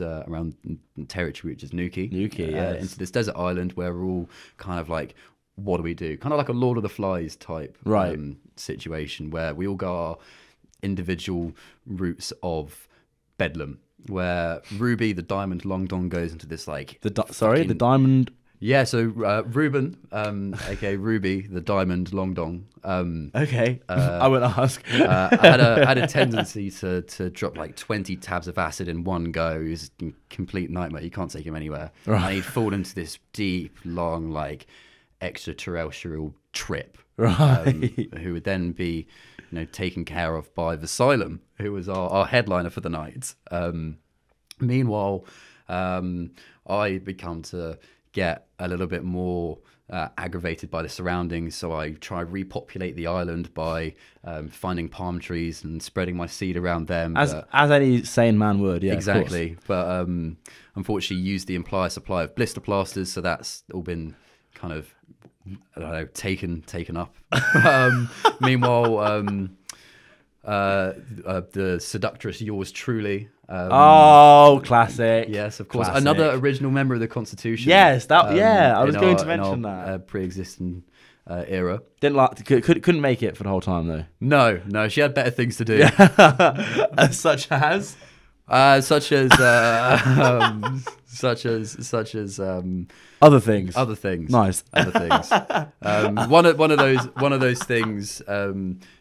territory, which is Newquays. Yes. Into this desert island where we're all kind of like, what do we do? Kind of like a Lord of the Flies type situation, where we all go our individual routes of Bedlam. Where Ruby, the diamond long dong, goes into this like the diamond. Yeah, so Ruben, aka Ruby, the diamond long dong. Okay, I would ask. had a tendency to drop like 20 tabs of acid in one go. He was a complete nightmare. You can't take him anywhere. Right. And he'd fall into this deep, long, like extraterrestrial trip. Right. Who would then be, taken care of by the Asylum, who was our headliner for the night. Meanwhile, I become to get a little bit more aggravated by the surroundings, so I try repopulate the island by finding palm trees and spreading my seed around them. As any sane man would, yeah. Exactly. But unfortunately used the entire supply of blister plasters, so that's all been kind of, I don't know, taken up. Meanwhile, the seductress Yours Truly. Classic. Yes, of course. Classic. Another original member of the Constitution. Yes, I was going to mention that. Pre-existing era. Couldn't make it for the whole time though. No, she had better things to do. Such as such as other things. Nice. Other things. One of those things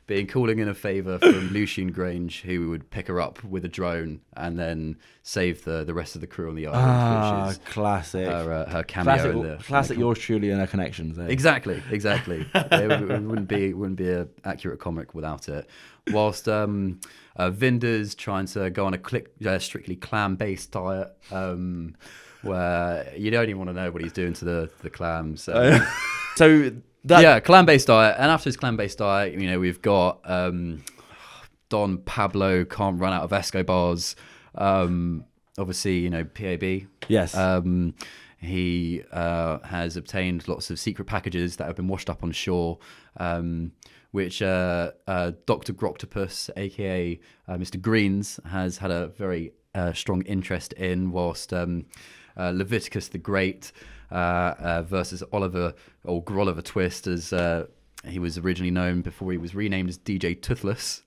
being calling in a favour from Lucian Grange, who would pick her up with a drone and then save the rest of the crew on the island. Which is classic. Her cameo in the classic. Yours Truly and her connections. Eh? Exactly. It wouldn't be an accurate comic without it. Whilst Vinder's trying to go on a strictly clam-based diet, where you don't even want to know what he's doing to the clams. Clam-based diet. And after his clam-based diet, we've got Don Pablo can't run out of Escobars. Obviously, PAB. Yes. He has obtained lots of secret packages that have been washed up on shore, which Dr. Groctopus, a.k.a. Mr. Greens, has had a very strong interest in, whilst Leviticus the Great versus Oliver, or Groliver Twist, as he was originally known before he was renamed as DJ Toothless,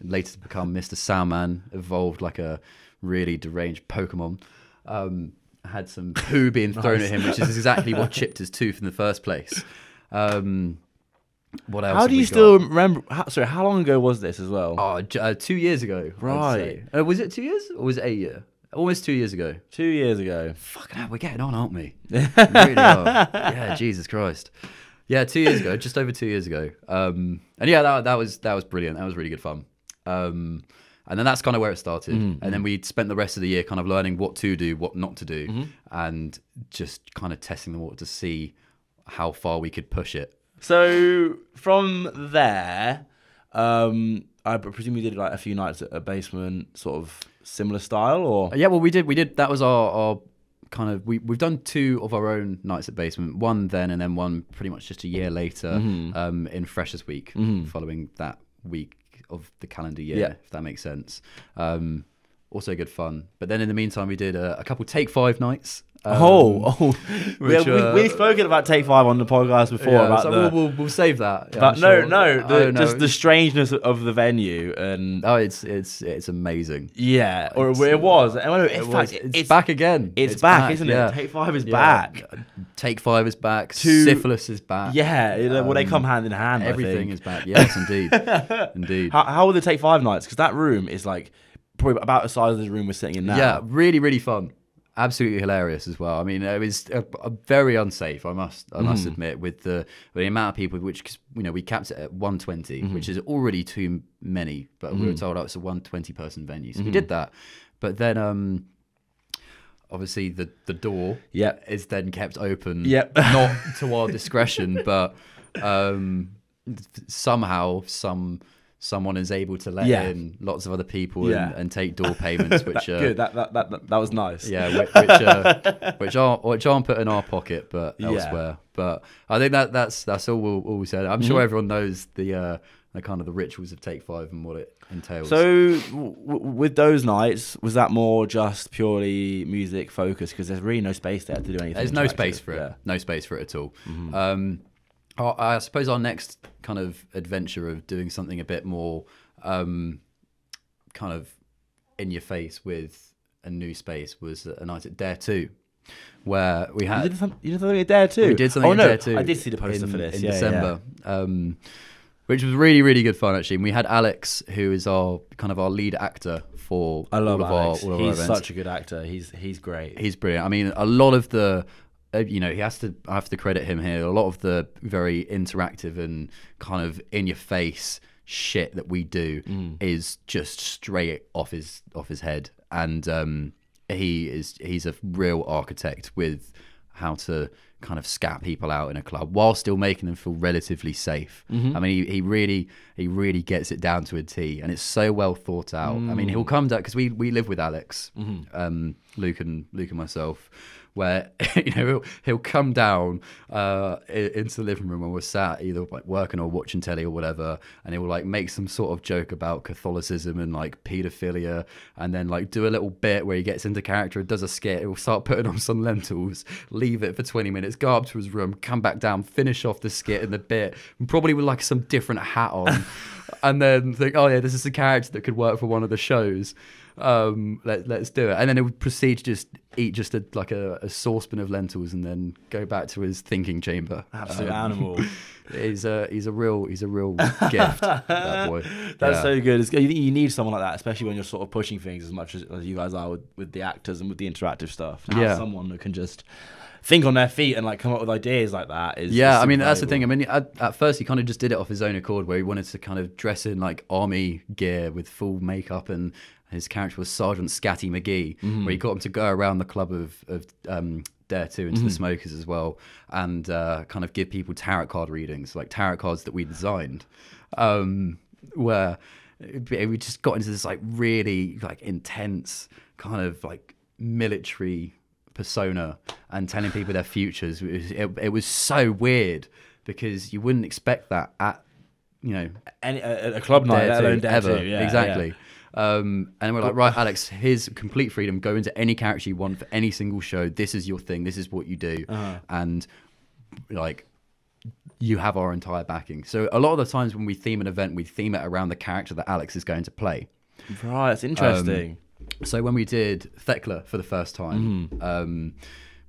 later to become Mr. Salman, evolved like a really deranged Pokemon. Had some poo being thrown at him, which is exactly what chipped his tooth in the first place. What else? How do you still remember? How long ago was this as well? 2 years ago. Right. Was it 2 years or was it a year? Almost 2 years ago. 2 years ago. Fucking hell, we're getting on, aren't we? We really are. Yeah, Jesus Christ. Yeah, 2 years ago, just over 2 years ago. And yeah, that was brilliant. That was really good fun. And then that's kind of where it started. Mm-hmm. And then we spent the rest of the year kind of learning what to do, what not to do, mm-hmm. and just kind of testing the water to see how far we could push it. So from there, I presume we did like a few nights at a basement, sort of similar style, or? Yeah, well, we did. That was our kind of, we've done 2 of our own nights at basement, one then and then one pretty much just a year later, mm-hmm. In Freshers Week, mm-hmm. following that week of the calendar year, if that makes sense. Also good fun. But then in the meantime, we did a couple Take 5 nights. We've spoken about Take 5 on the podcast before. Yeah, about we'll save that. But just the strangeness of the venue, and it's amazing. Yeah, or it was. It's back again. It's back, isn't it? Yeah. Take 5 is back. Take 5 is back. Syphilis is back. Yeah, they come hand in hand. Everything is back. Yes, indeed, indeed. How were the Take 5 nights? Because that room is like probably about the size of the room we're sitting in now. Yeah, really, really fun. Absolutely hilarious as well. I mean, it was very unsafe, I must admit, with the amount of people, which, we capped it at 120, mm-hmm. which is already too many, but we were told it's a 120 person venue. So we did that. But then obviously the door is then kept open, not to our discretion, but somehow someone is able to let in lots of other people and take door payments, which good. That was nice. Yeah, which aren't put in our pocket, but elsewhere. But I think that's all we said. I'm sure everyone knows the kind of the rituals of Take 5 and what it entails. So with those nights, was that more just purely music focused? Because there's really no space there to do anything. There's no space for it. Yeah. No space for it at all. Mm-hmm. I suppose our next kind of adventure of doing something a bit more kind of in your face with a new space was a night at Dare 2, where we had... You did something at Dare 2? We did something at Dare 2. I did see the poster for this. In December, which was really, really good fun, actually. And we had Alex, who is our lead actor for all of Alex. Our events. He's such a good actor. He's great. He's brilliant. I mean, a lot of the... I have to credit him here. A lot of the very interactive and kind of in your face shit that we do is just straight off his head, and he's a real architect with how to kind of scat people out in a club while still making them feel relatively safe. I mean, he really gets it down to a T, and it's so well thought out. I mean, he'll come down because we live with Alex, Luke and myself, where he'll come down into the living room when we're sat either like working or watching telly or whatever, and he'll like make some sort of joke about Catholicism and like paedophilia, and then like do a little bit where he gets into character and does a skit. He'll start putting on some lentils, leave it for 20 minutes, go up to his room, come back down, finish off the skit and the bit, and probably with like some different hat on, and then think, oh yeah, this is a character that could work for one of the shows. Let's do it. And then he would proceed to just eat just a saucepan of lentils and then go back to his thinking chamber. Absolute animal. He's a real gift, that boy. That's so good. You need someone like that, especially when you're sort of pushing things as much as you guys are with the actors and with the interactive stuff. To have someone that can just think on their feet and like come up with ideas like that is I mean, that's the thing. I mean, at first he kind of just did it off his own accord, where he wanted to kind of dress in like army gear with full makeup, and his character was Sergeant Scatty McGee, where he got him to go around the club of Dare 2 into the smokers as well, and kind of give people tarot card readings, like tarot cards that we designed, where we just got into this like really like intense kind of like military persona and telling people their futures. It was so weird because you wouldn't expect that at a club night, let alone ever. Yeah, exactly. Yeah. And we're like, right, Alex, here's complete freedom. Go into any character you want for any single show. This is your thing. This is what you do. And like, you have our entire backing. So a lot of the times when we theme an event, we theme it around the character that Alex is going to play. Right, that's interesting. So when we did Thekla for the first time,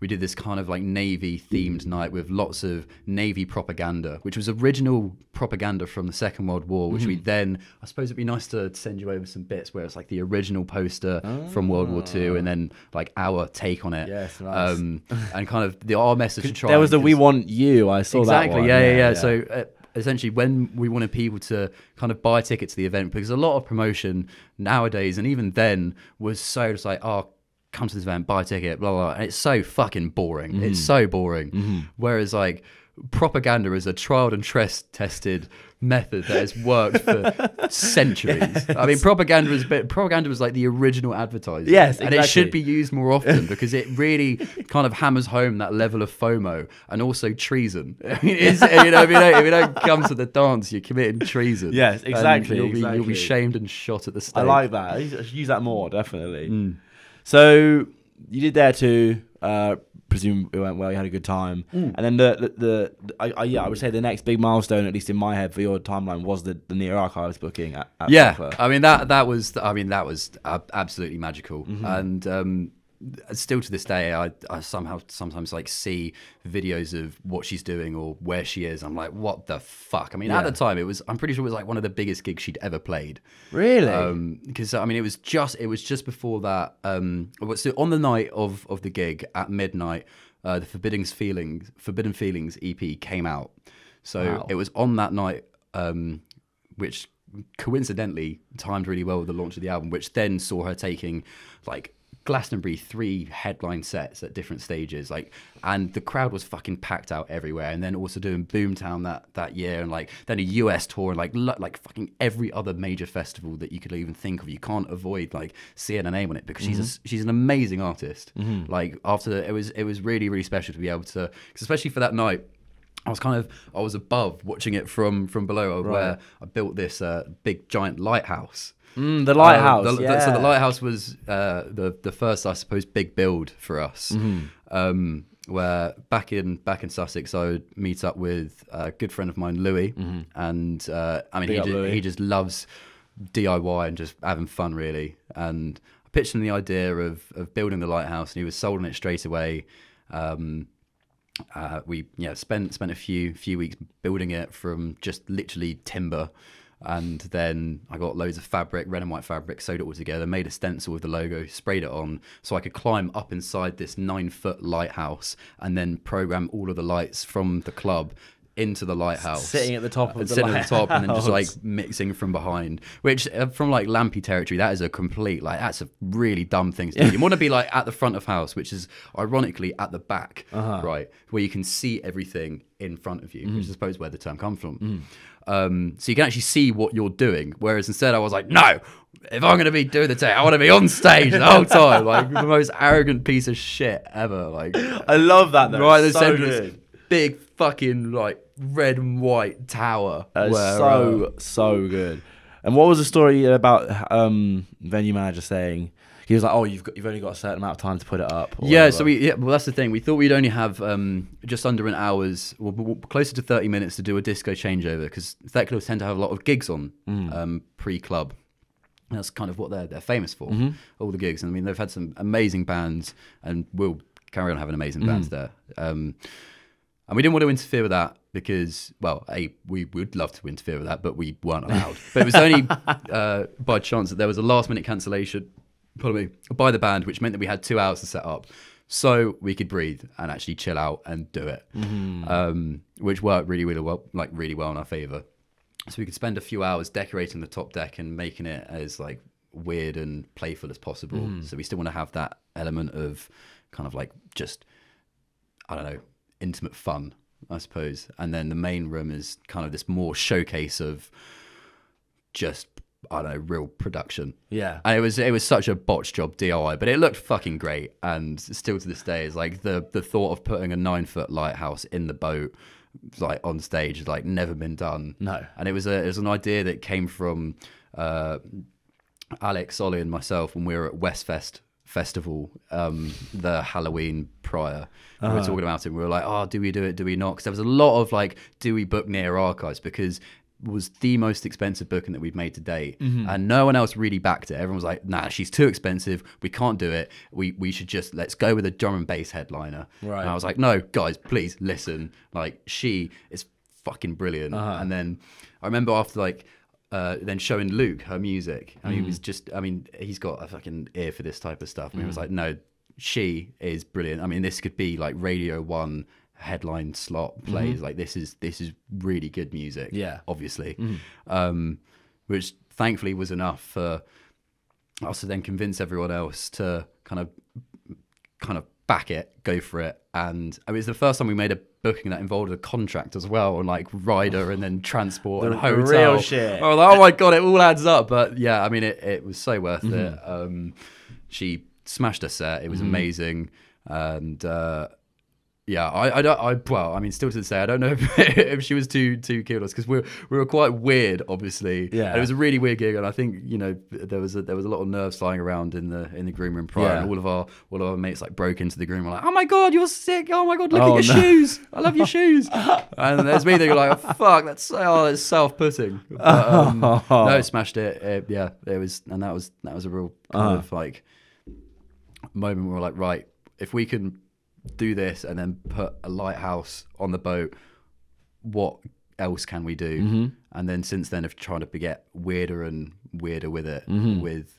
we did this kind of like Navy themed night with lots of Navy propaganda, which was original propaganda from the Second World War, which we then, I suppose it'd be nice to send you over some bits where it's like the original poster from World War II and then like our take on it. Yes, nice. And kind of our message. There was the We Want You, I saw that one. Yeah. So essentially when we wanted people to kind of buy a ticket to the event, because a lot of promotion nowadays and even then was so just like, oh, come to this event, buy a ticket, blah, blah, blah. And it's so fucking boring. It's so boring. Whereas like propaganda is a tried and tested method that has worked for centuries. I mean, propaganda was like the original advertising. Yes, exactly. And it should be used more often because it really kind of hammers home that level of FOMO and also treason. I mean, if you don't come to the dance, you're committing treason. Yes, exactly. You'll be shamed and shot at the stake. I like that. I should use that more, definitely. So you did Dare 2. Presume it went well. You had a good time, and then I would say the next big milestone, at least in my head, for your timeline was the Neo Archives booking at Butler. I mean that was absolutely magical, and still to this day, I sometimes like see videos of what she's doing or where she is. I'm like, what the fuck? I mean, at the time, I'm pretty sure it was like one of the biggest gigs she'd ever played. Really? Because I mean, it was just before that. So on the night of the gig at midnight, the Forbidden Feelings EP came out. So It was on that night, which coincidentally timed really well with the launch of the album, which then saw her taking like Glastonbury 3 headline sets at different stages, like, and the crowd was fucking packed out everywhere, and then also doing Boomtown that year, and like then a US tour, and like fucking every other major festival that you could even think of. You can't avoid like seeing her name on it because she's an amazing artist. Like after it was really, really special to be able to, cause especially for that night, I was above watching it from below, where I built this big giant lighthouse. The lighthouse. So the lighthouse was the first, I suppose, big build for us. Where back in Sussex, I would meet up with a good friend of mine, Louis, and I mean he just loves DIY and just having fun really. And I pitched him the idea of building the lighthouse, and he was sold on it straight away. We spent a few weeks building it from just literally timber. And then I got loads of fabric, red and white fabric, sewed it all together, made a stencil with the logo, sprayed it on, so I could climb up inside this 9-foot lighthouse and then program all of the lights from the club into the lighthouse, sitting at the top of the sitting at the top, and then just like lighthouse. mixing from behind. Which from like Lampy territory, that is a complete like that's a really dumb thing to do. You want to be like at the front of house, which is ironically at the back, right, where you can see everything in front of you, which is I suppose where the term comes from. So you can actually see what you're doing. Whereas instead, I was like, no, if I'm going to be doing the take, I want to be on stage the whole time, like the most arrogant piece of shit ever. Like, I love that though. right in the So center of this good. big fucking like red and white tower. So good. And what was the story about venue manager saying? He was like, "Oh, you've only got a certain amount of time to put it up." Or Yeah, whatever. so well, that's the thing. We thought we'd only have just under an hour's, well, closer to 30 minutes to do a disco changeover because Thet Clubs tend to have a lot of gigs on pre-club. That's kind of what they're famous for, all the gigs. And I mean, they've had some amazing bands and will carry on having amazing bands there. And we didn't want to interfere with that because, well, we would love to interfere with that, but we weren't allowed. But it was only by chance that there was a last-minute cancellation by the band, which meant that we had 2 hours to set up so we could breathe and actually chill out and do it, which worked really, really well, like really well in our favor. So we could spend a few hours decorating the top deck and making it as like weird and playful as possible. So we still want to have that element of kind of like just, I don't know, intimate fun, I suppose. And then the main room is kind of this more showcase of just, I don't know, real production. Yeah. And it was such a botch job DIY, but it looked fucking great. And still to this day is like the thought of putting a 9-foot lighthouse in the boat like on stage has like never been done. No. And it was an idea that came from Alex, Ollie and myself when we were at Westfest Festival, the Halloween prior. We were talking about it. We were like, oh, do we do it? Do we not? Because there was a lot of like, do we book near archives? Because it was the most expensive booking that we've made to date. And no one else really backed it. Everyone was like, nah, she's too expensive. We can't do it. We should just, let's go with a drum and bass headliner. Right. And I was like, no, guys, please listen. Like, she is fucking brilliant. And then I remember after like, then showing Luke her music, and he was just, I mean, he's got a fucking ear for this type of stuff. And he was like, no, she is brilliant. I mean, this could be like Radio 1 headline slot plays. Like this is really good music. Yeah, obviously, which thankfully was enough for us to then convince everyone else to kind of back it, go for it. And I mean, it's the first time we made a booking that involved a contract as well, and like rider and then transport and hotel. Real shit. I was like, oh my god, it all adds up. But yeah, I mean, it was so worth it. She smashed her set. It was amazing. And yeah, I mean, still to this day, I don't know if she was too keen on us because we were quite weird, obviously. Yeah, and it was a really weird gig, and I think there was a lot of nerves flying around in the green room prior. And all of our mates like broke into the green room, like, oh my god, you're sick! Oh my god, look at your shoes! I love your shoes! And there's me thinking like, oh, fuck, that's self-putting. But, no, smashed it. Yeah, it was, and that was a real kind of like moment where we're like, right, if we can do this and then put a lighthouse on the boat, what else can we do? And then since then have tried to get weirder and weirder with it, with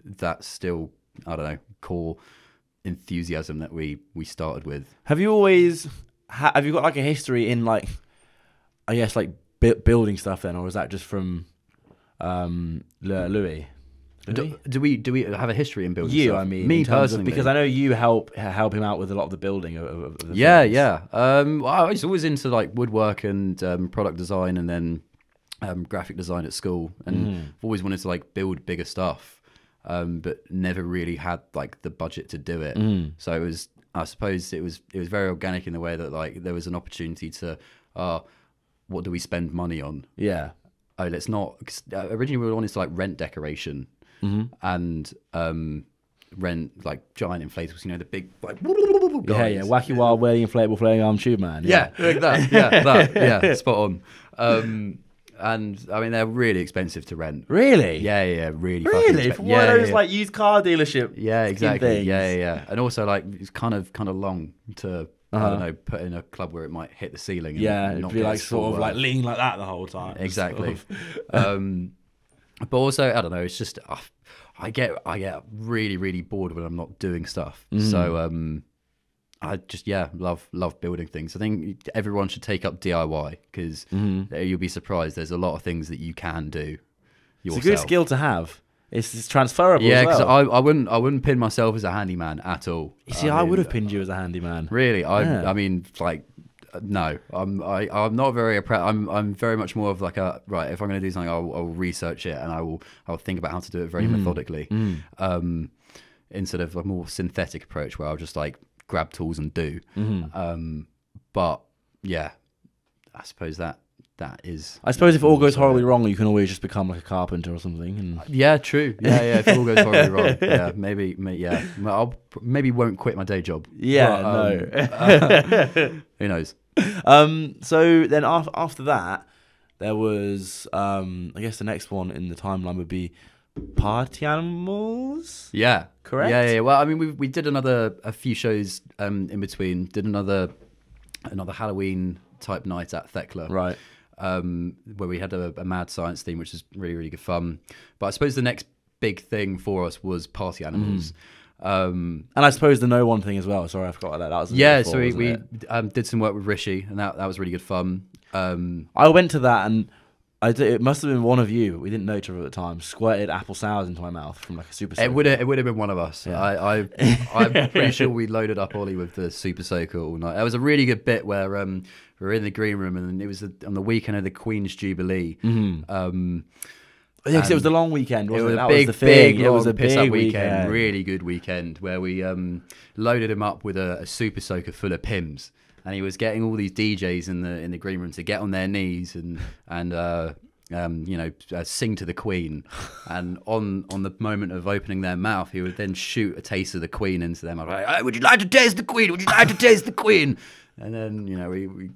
that still, I don't know, core enthusiasm that we started with. Have you always have you got like a history in like, I guess like building stuff then, or is that just from Louis? Do we have a history in building stuff? I mean, me personally, because I know you help him out with a lot of the building of the yeah. Well, I was always into like woodwork and product design, and then graphic design at school, and always wanted to like build bigger stuff, but never really had like the budget to do it. So it was, I suppose, it was very organic in the way that like there was an opportunity to, what do we spend money on? Yeah. Oh, let's not. 'Cause originally we wanted to like rent decoration. And rent like giant inflatables, the big like guys. Wacky Wild Wyllie inflatable floating arm tube man. Like that. Spot on. And I mean they're really expensive to rent. Really? Yeah, really. Really? For one of those like used car dealership. Yeah, exactly. Things. Yeah. And also like it's kind of long to I don't know, put in a club where it might hit the ceiling. And it'd be like sort of like leaning like that the whole time. Exactly. But also, I don't know. It's just I get really, really bored when I'm not doing stuff. So I just love building things. I think everyone should take up DIY because you'll be surprised. There's a lot of things that you can do yourself. It's a good skill to have. It's transferable. Yeah, because I wouldn't pin myself as a handyman at all. You see, I would have pinned you as a handyman. Really, I mean, like, no, I'm not very. I'm very much more of like a right. If I'm going to do something, I'll research it and I'll think about how to do it very methodically. Instead of a more synthetic approach where I'll just like grab tools and do. But yeah, I suppose that is. I suppose if it all goes horribly wrong, you can always just become like a carpenter or something. And yeah, true. Yeah. If it all goes horribly wrong, yeah, maybe. I'll maybe won't quit my day job. Yeah, no. Who knows? So then after that, there was I guess the next one in the timeline would be party animals. Yeah, correct. Yeah. Well, I mean, we did a few shows in between. Did another Halloween type night at Thekla, right? Where we had a mad science theme, which is really, really good fun. But I suppose the next big thing for us was party animals. And I suppose the no one thing as well. Sorry, I forgot that. That was so we did some work with Rishi, and that was really good fun. I went to that, and it must have been one of you. We didn't know each other at the time. Squirted apple sours into my mouth from like a super soaker. It would have been one of us. Yeah. I'm pretty sure we loaded up Ollie with the super soaker all night. There was a really good bit where we were in the green room, and it was on the weekend of the Queen's Jubilee. Yeah, because it was the long weekend, wasn't it? That was the thing. It was a big weekend. Really good weekend where we loaded him up with a super soaker full of Pims, and he was getting all these DJs in the green room to get on their knees and sing to the Queen. And on the moment of opening their mouth, he would then shoot a taste of the Queen into them. I'd be like, "Would you like to taste the Queen? Would you like to taste the Queen?" And then we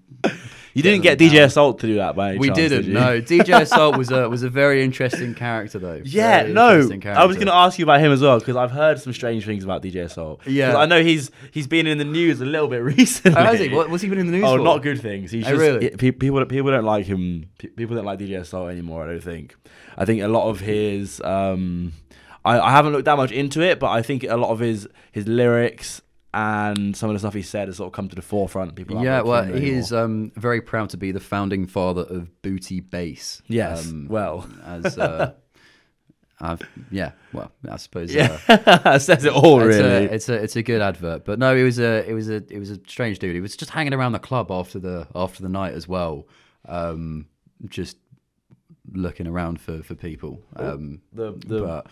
you didn't get DJ Assault to do that by any chance, didn't. Did you? No, DJ Assault was a very interesting character though. Yeah, I was going to ask you about him as well because I've heard some strange things about DJ Assault. Yeah, I know he's been in the news a little bit recently. Oh, has he? What's he been in the news for? Not good things. He's just really? People don't like him. People don't like DJ Assault anymore. I don't think. I think a lot of his I haven't looked that much into it, but I think a lot of his lyrics and some of the stuff he said has sort of come to the forefront. People, he is very proud to be the founding father of booty bass. Yes, I suppose says it all. Really, it's a good advert. But no, it was a strange dude. He was just hanging around the club after the night as well, just looking around for people. The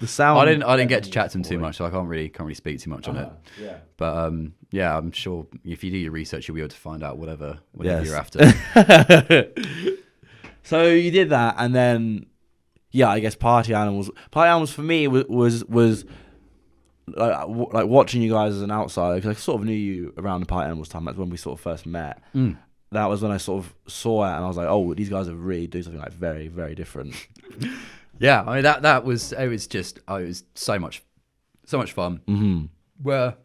sound. I didn't get to chat to him too much, so I can't really speak too much on it. Yeah. But I'm sure if you do your research, you'll be able to find out whatever you're after. So you did that, and then I guess party animals. Party animals for me was like watching you guys as an outsider, because I sort of knew you around the party animals time. That's when we sort of first met. That was when I sort of saw it, and I was like, "Oh, these guys are really doing something like very, very different." Yeah, I mean it was so much fun. Where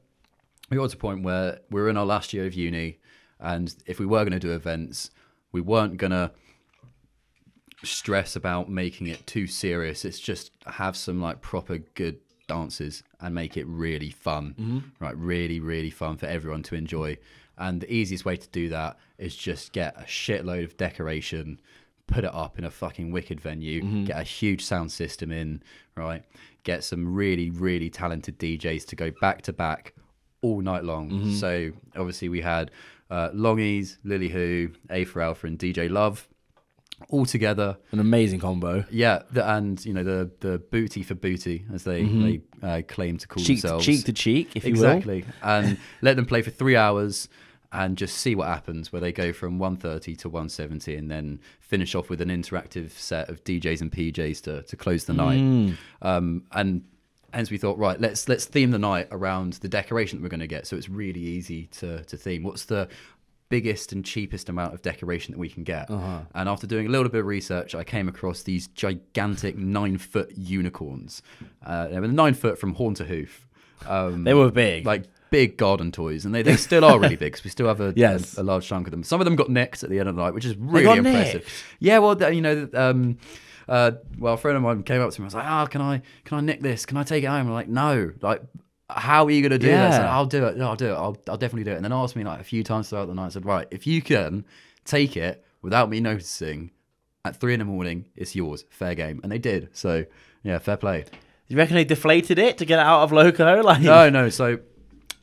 we got to a point where we were in our last year of uni, and if we were going to do events, we weren't going to stress about making it too serious. It's just have some like proper good dances and make it really fun, right? Really, really fun for everyone to enjoy. And the easiest way to do that is just get a shitload of decoration, put it up in a fucking wicked venue, get a huge sound system in, right? Get some really, really talented DJs to go back to back all night long. So obviously we had Longies, Lily Who, A for Alpha, and DJ Love all together. An amazing combo. Yeah, and the booty for booty, as they claim to call themselves. Cheek to cheek, if you will. Exactly. And let them play for 3 hours and just see what happens, where they go from 130 to 170 and then finish off with an interactive set of DJs and PJs to close the night. And hence we thought, right, let's theme the night around the decoration that we're going to get, so it's really easy to theme. What's the biggest and cheapest amount of decoration that we can get? And after doing a little bit of research, I came across these gigantic 9-foot unicorns. They were 9 foot from horn to hoof. They were big, like big garden toys, and they still are really big because we still have a large chunk of them. Some of them got nicked at the end of the night, which is really impressive. Nicked? Yeah, well, a friend of mine came up to me and was like, "Can I nick this? Can I take it home?" I'm like, "No, like how are you going to do this? Yeah. And I'll do it. No, I'll do it. I'll definitely do it. And then asked me like a few times throughout the night. I said, right, if you can take it without me noticing at 3 a.m, it's yours. Fair game. And they did. So yeah, fair play. You reckon they deflated it to get it out of Loco? Like, No. So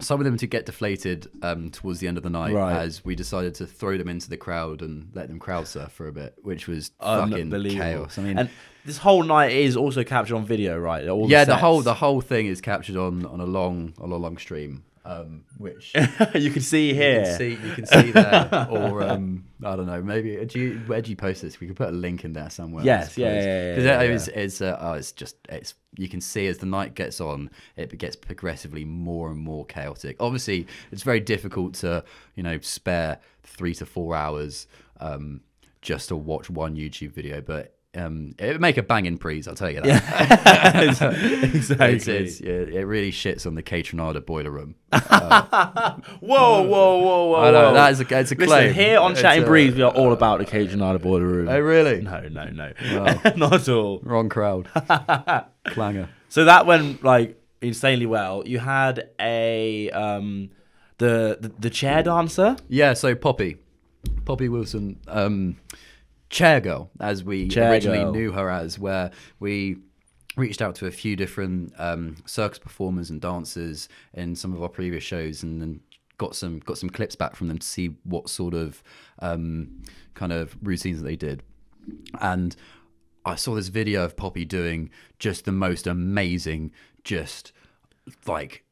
some of them to get deflated towards the end of the night, Right. as we decided to throw them into the crowd and let them crowd surf for a bit, which was fucking chaos. I mean, and this whole night is also captured on video, right? All yeah, the whole thing is captured on a long stream, which you can see here. you can see there, or I don't know, maybe where do you post this? We could put a link in there somewhere. Yes, yeah. Because it's you can see as the night gets on, it gets progressively more and more chaotic. Obviously, it's very difficult to spare 3 to 4 hours just to watch one YouTube video, but it would make a banging prees, I'll tell you that. Yeah. Exactly. It really shits on the Catronada boiler room. Whoa. I know, that's a claim. Listen, here on Chatting Breeze, we are all about the Catronada boiler room. Oh, really? No. Well, Not at all. wrong crowd. Clanger. So that went like insanely well. You had a the chair dancer. Yeah, so Poppy Wilson, chair girl, as we originally knew her as, where we reached out to a few different circus performers and dancers in some of our previous shows, and then got some clips back from them to see what sort of kind of routines that they did. And I saw this video of Poppy doing just the most amazing, just like,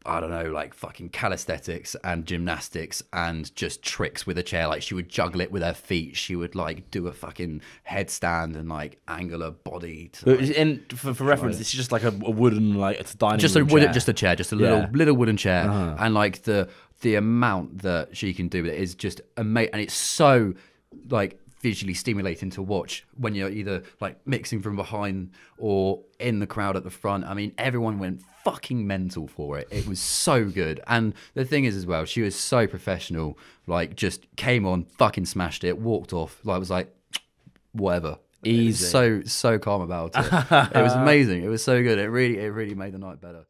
I don't know, like fucking calisthenics and gymnastics and just tricks with a chair. Like, she would juggle it with her feet. She would like do a fucking headstand and like angle her body. For reference, it's just like a wooden, like, it's a dining room chair. Just a chair, just a little wooden chair. And like the amount that she can do with it is just amazing. And it's so like visually stimulating to watch when you're either like mixing from behind or in the crowd at the front. I mean, everyone went fucking mental for it. It was so good. And the thing is as well, she was so professional, like just came on, fucking smashed it, walked off, like was like, whatever. Easy. So calm about it. It was amazing. It was so good. It really made the night better.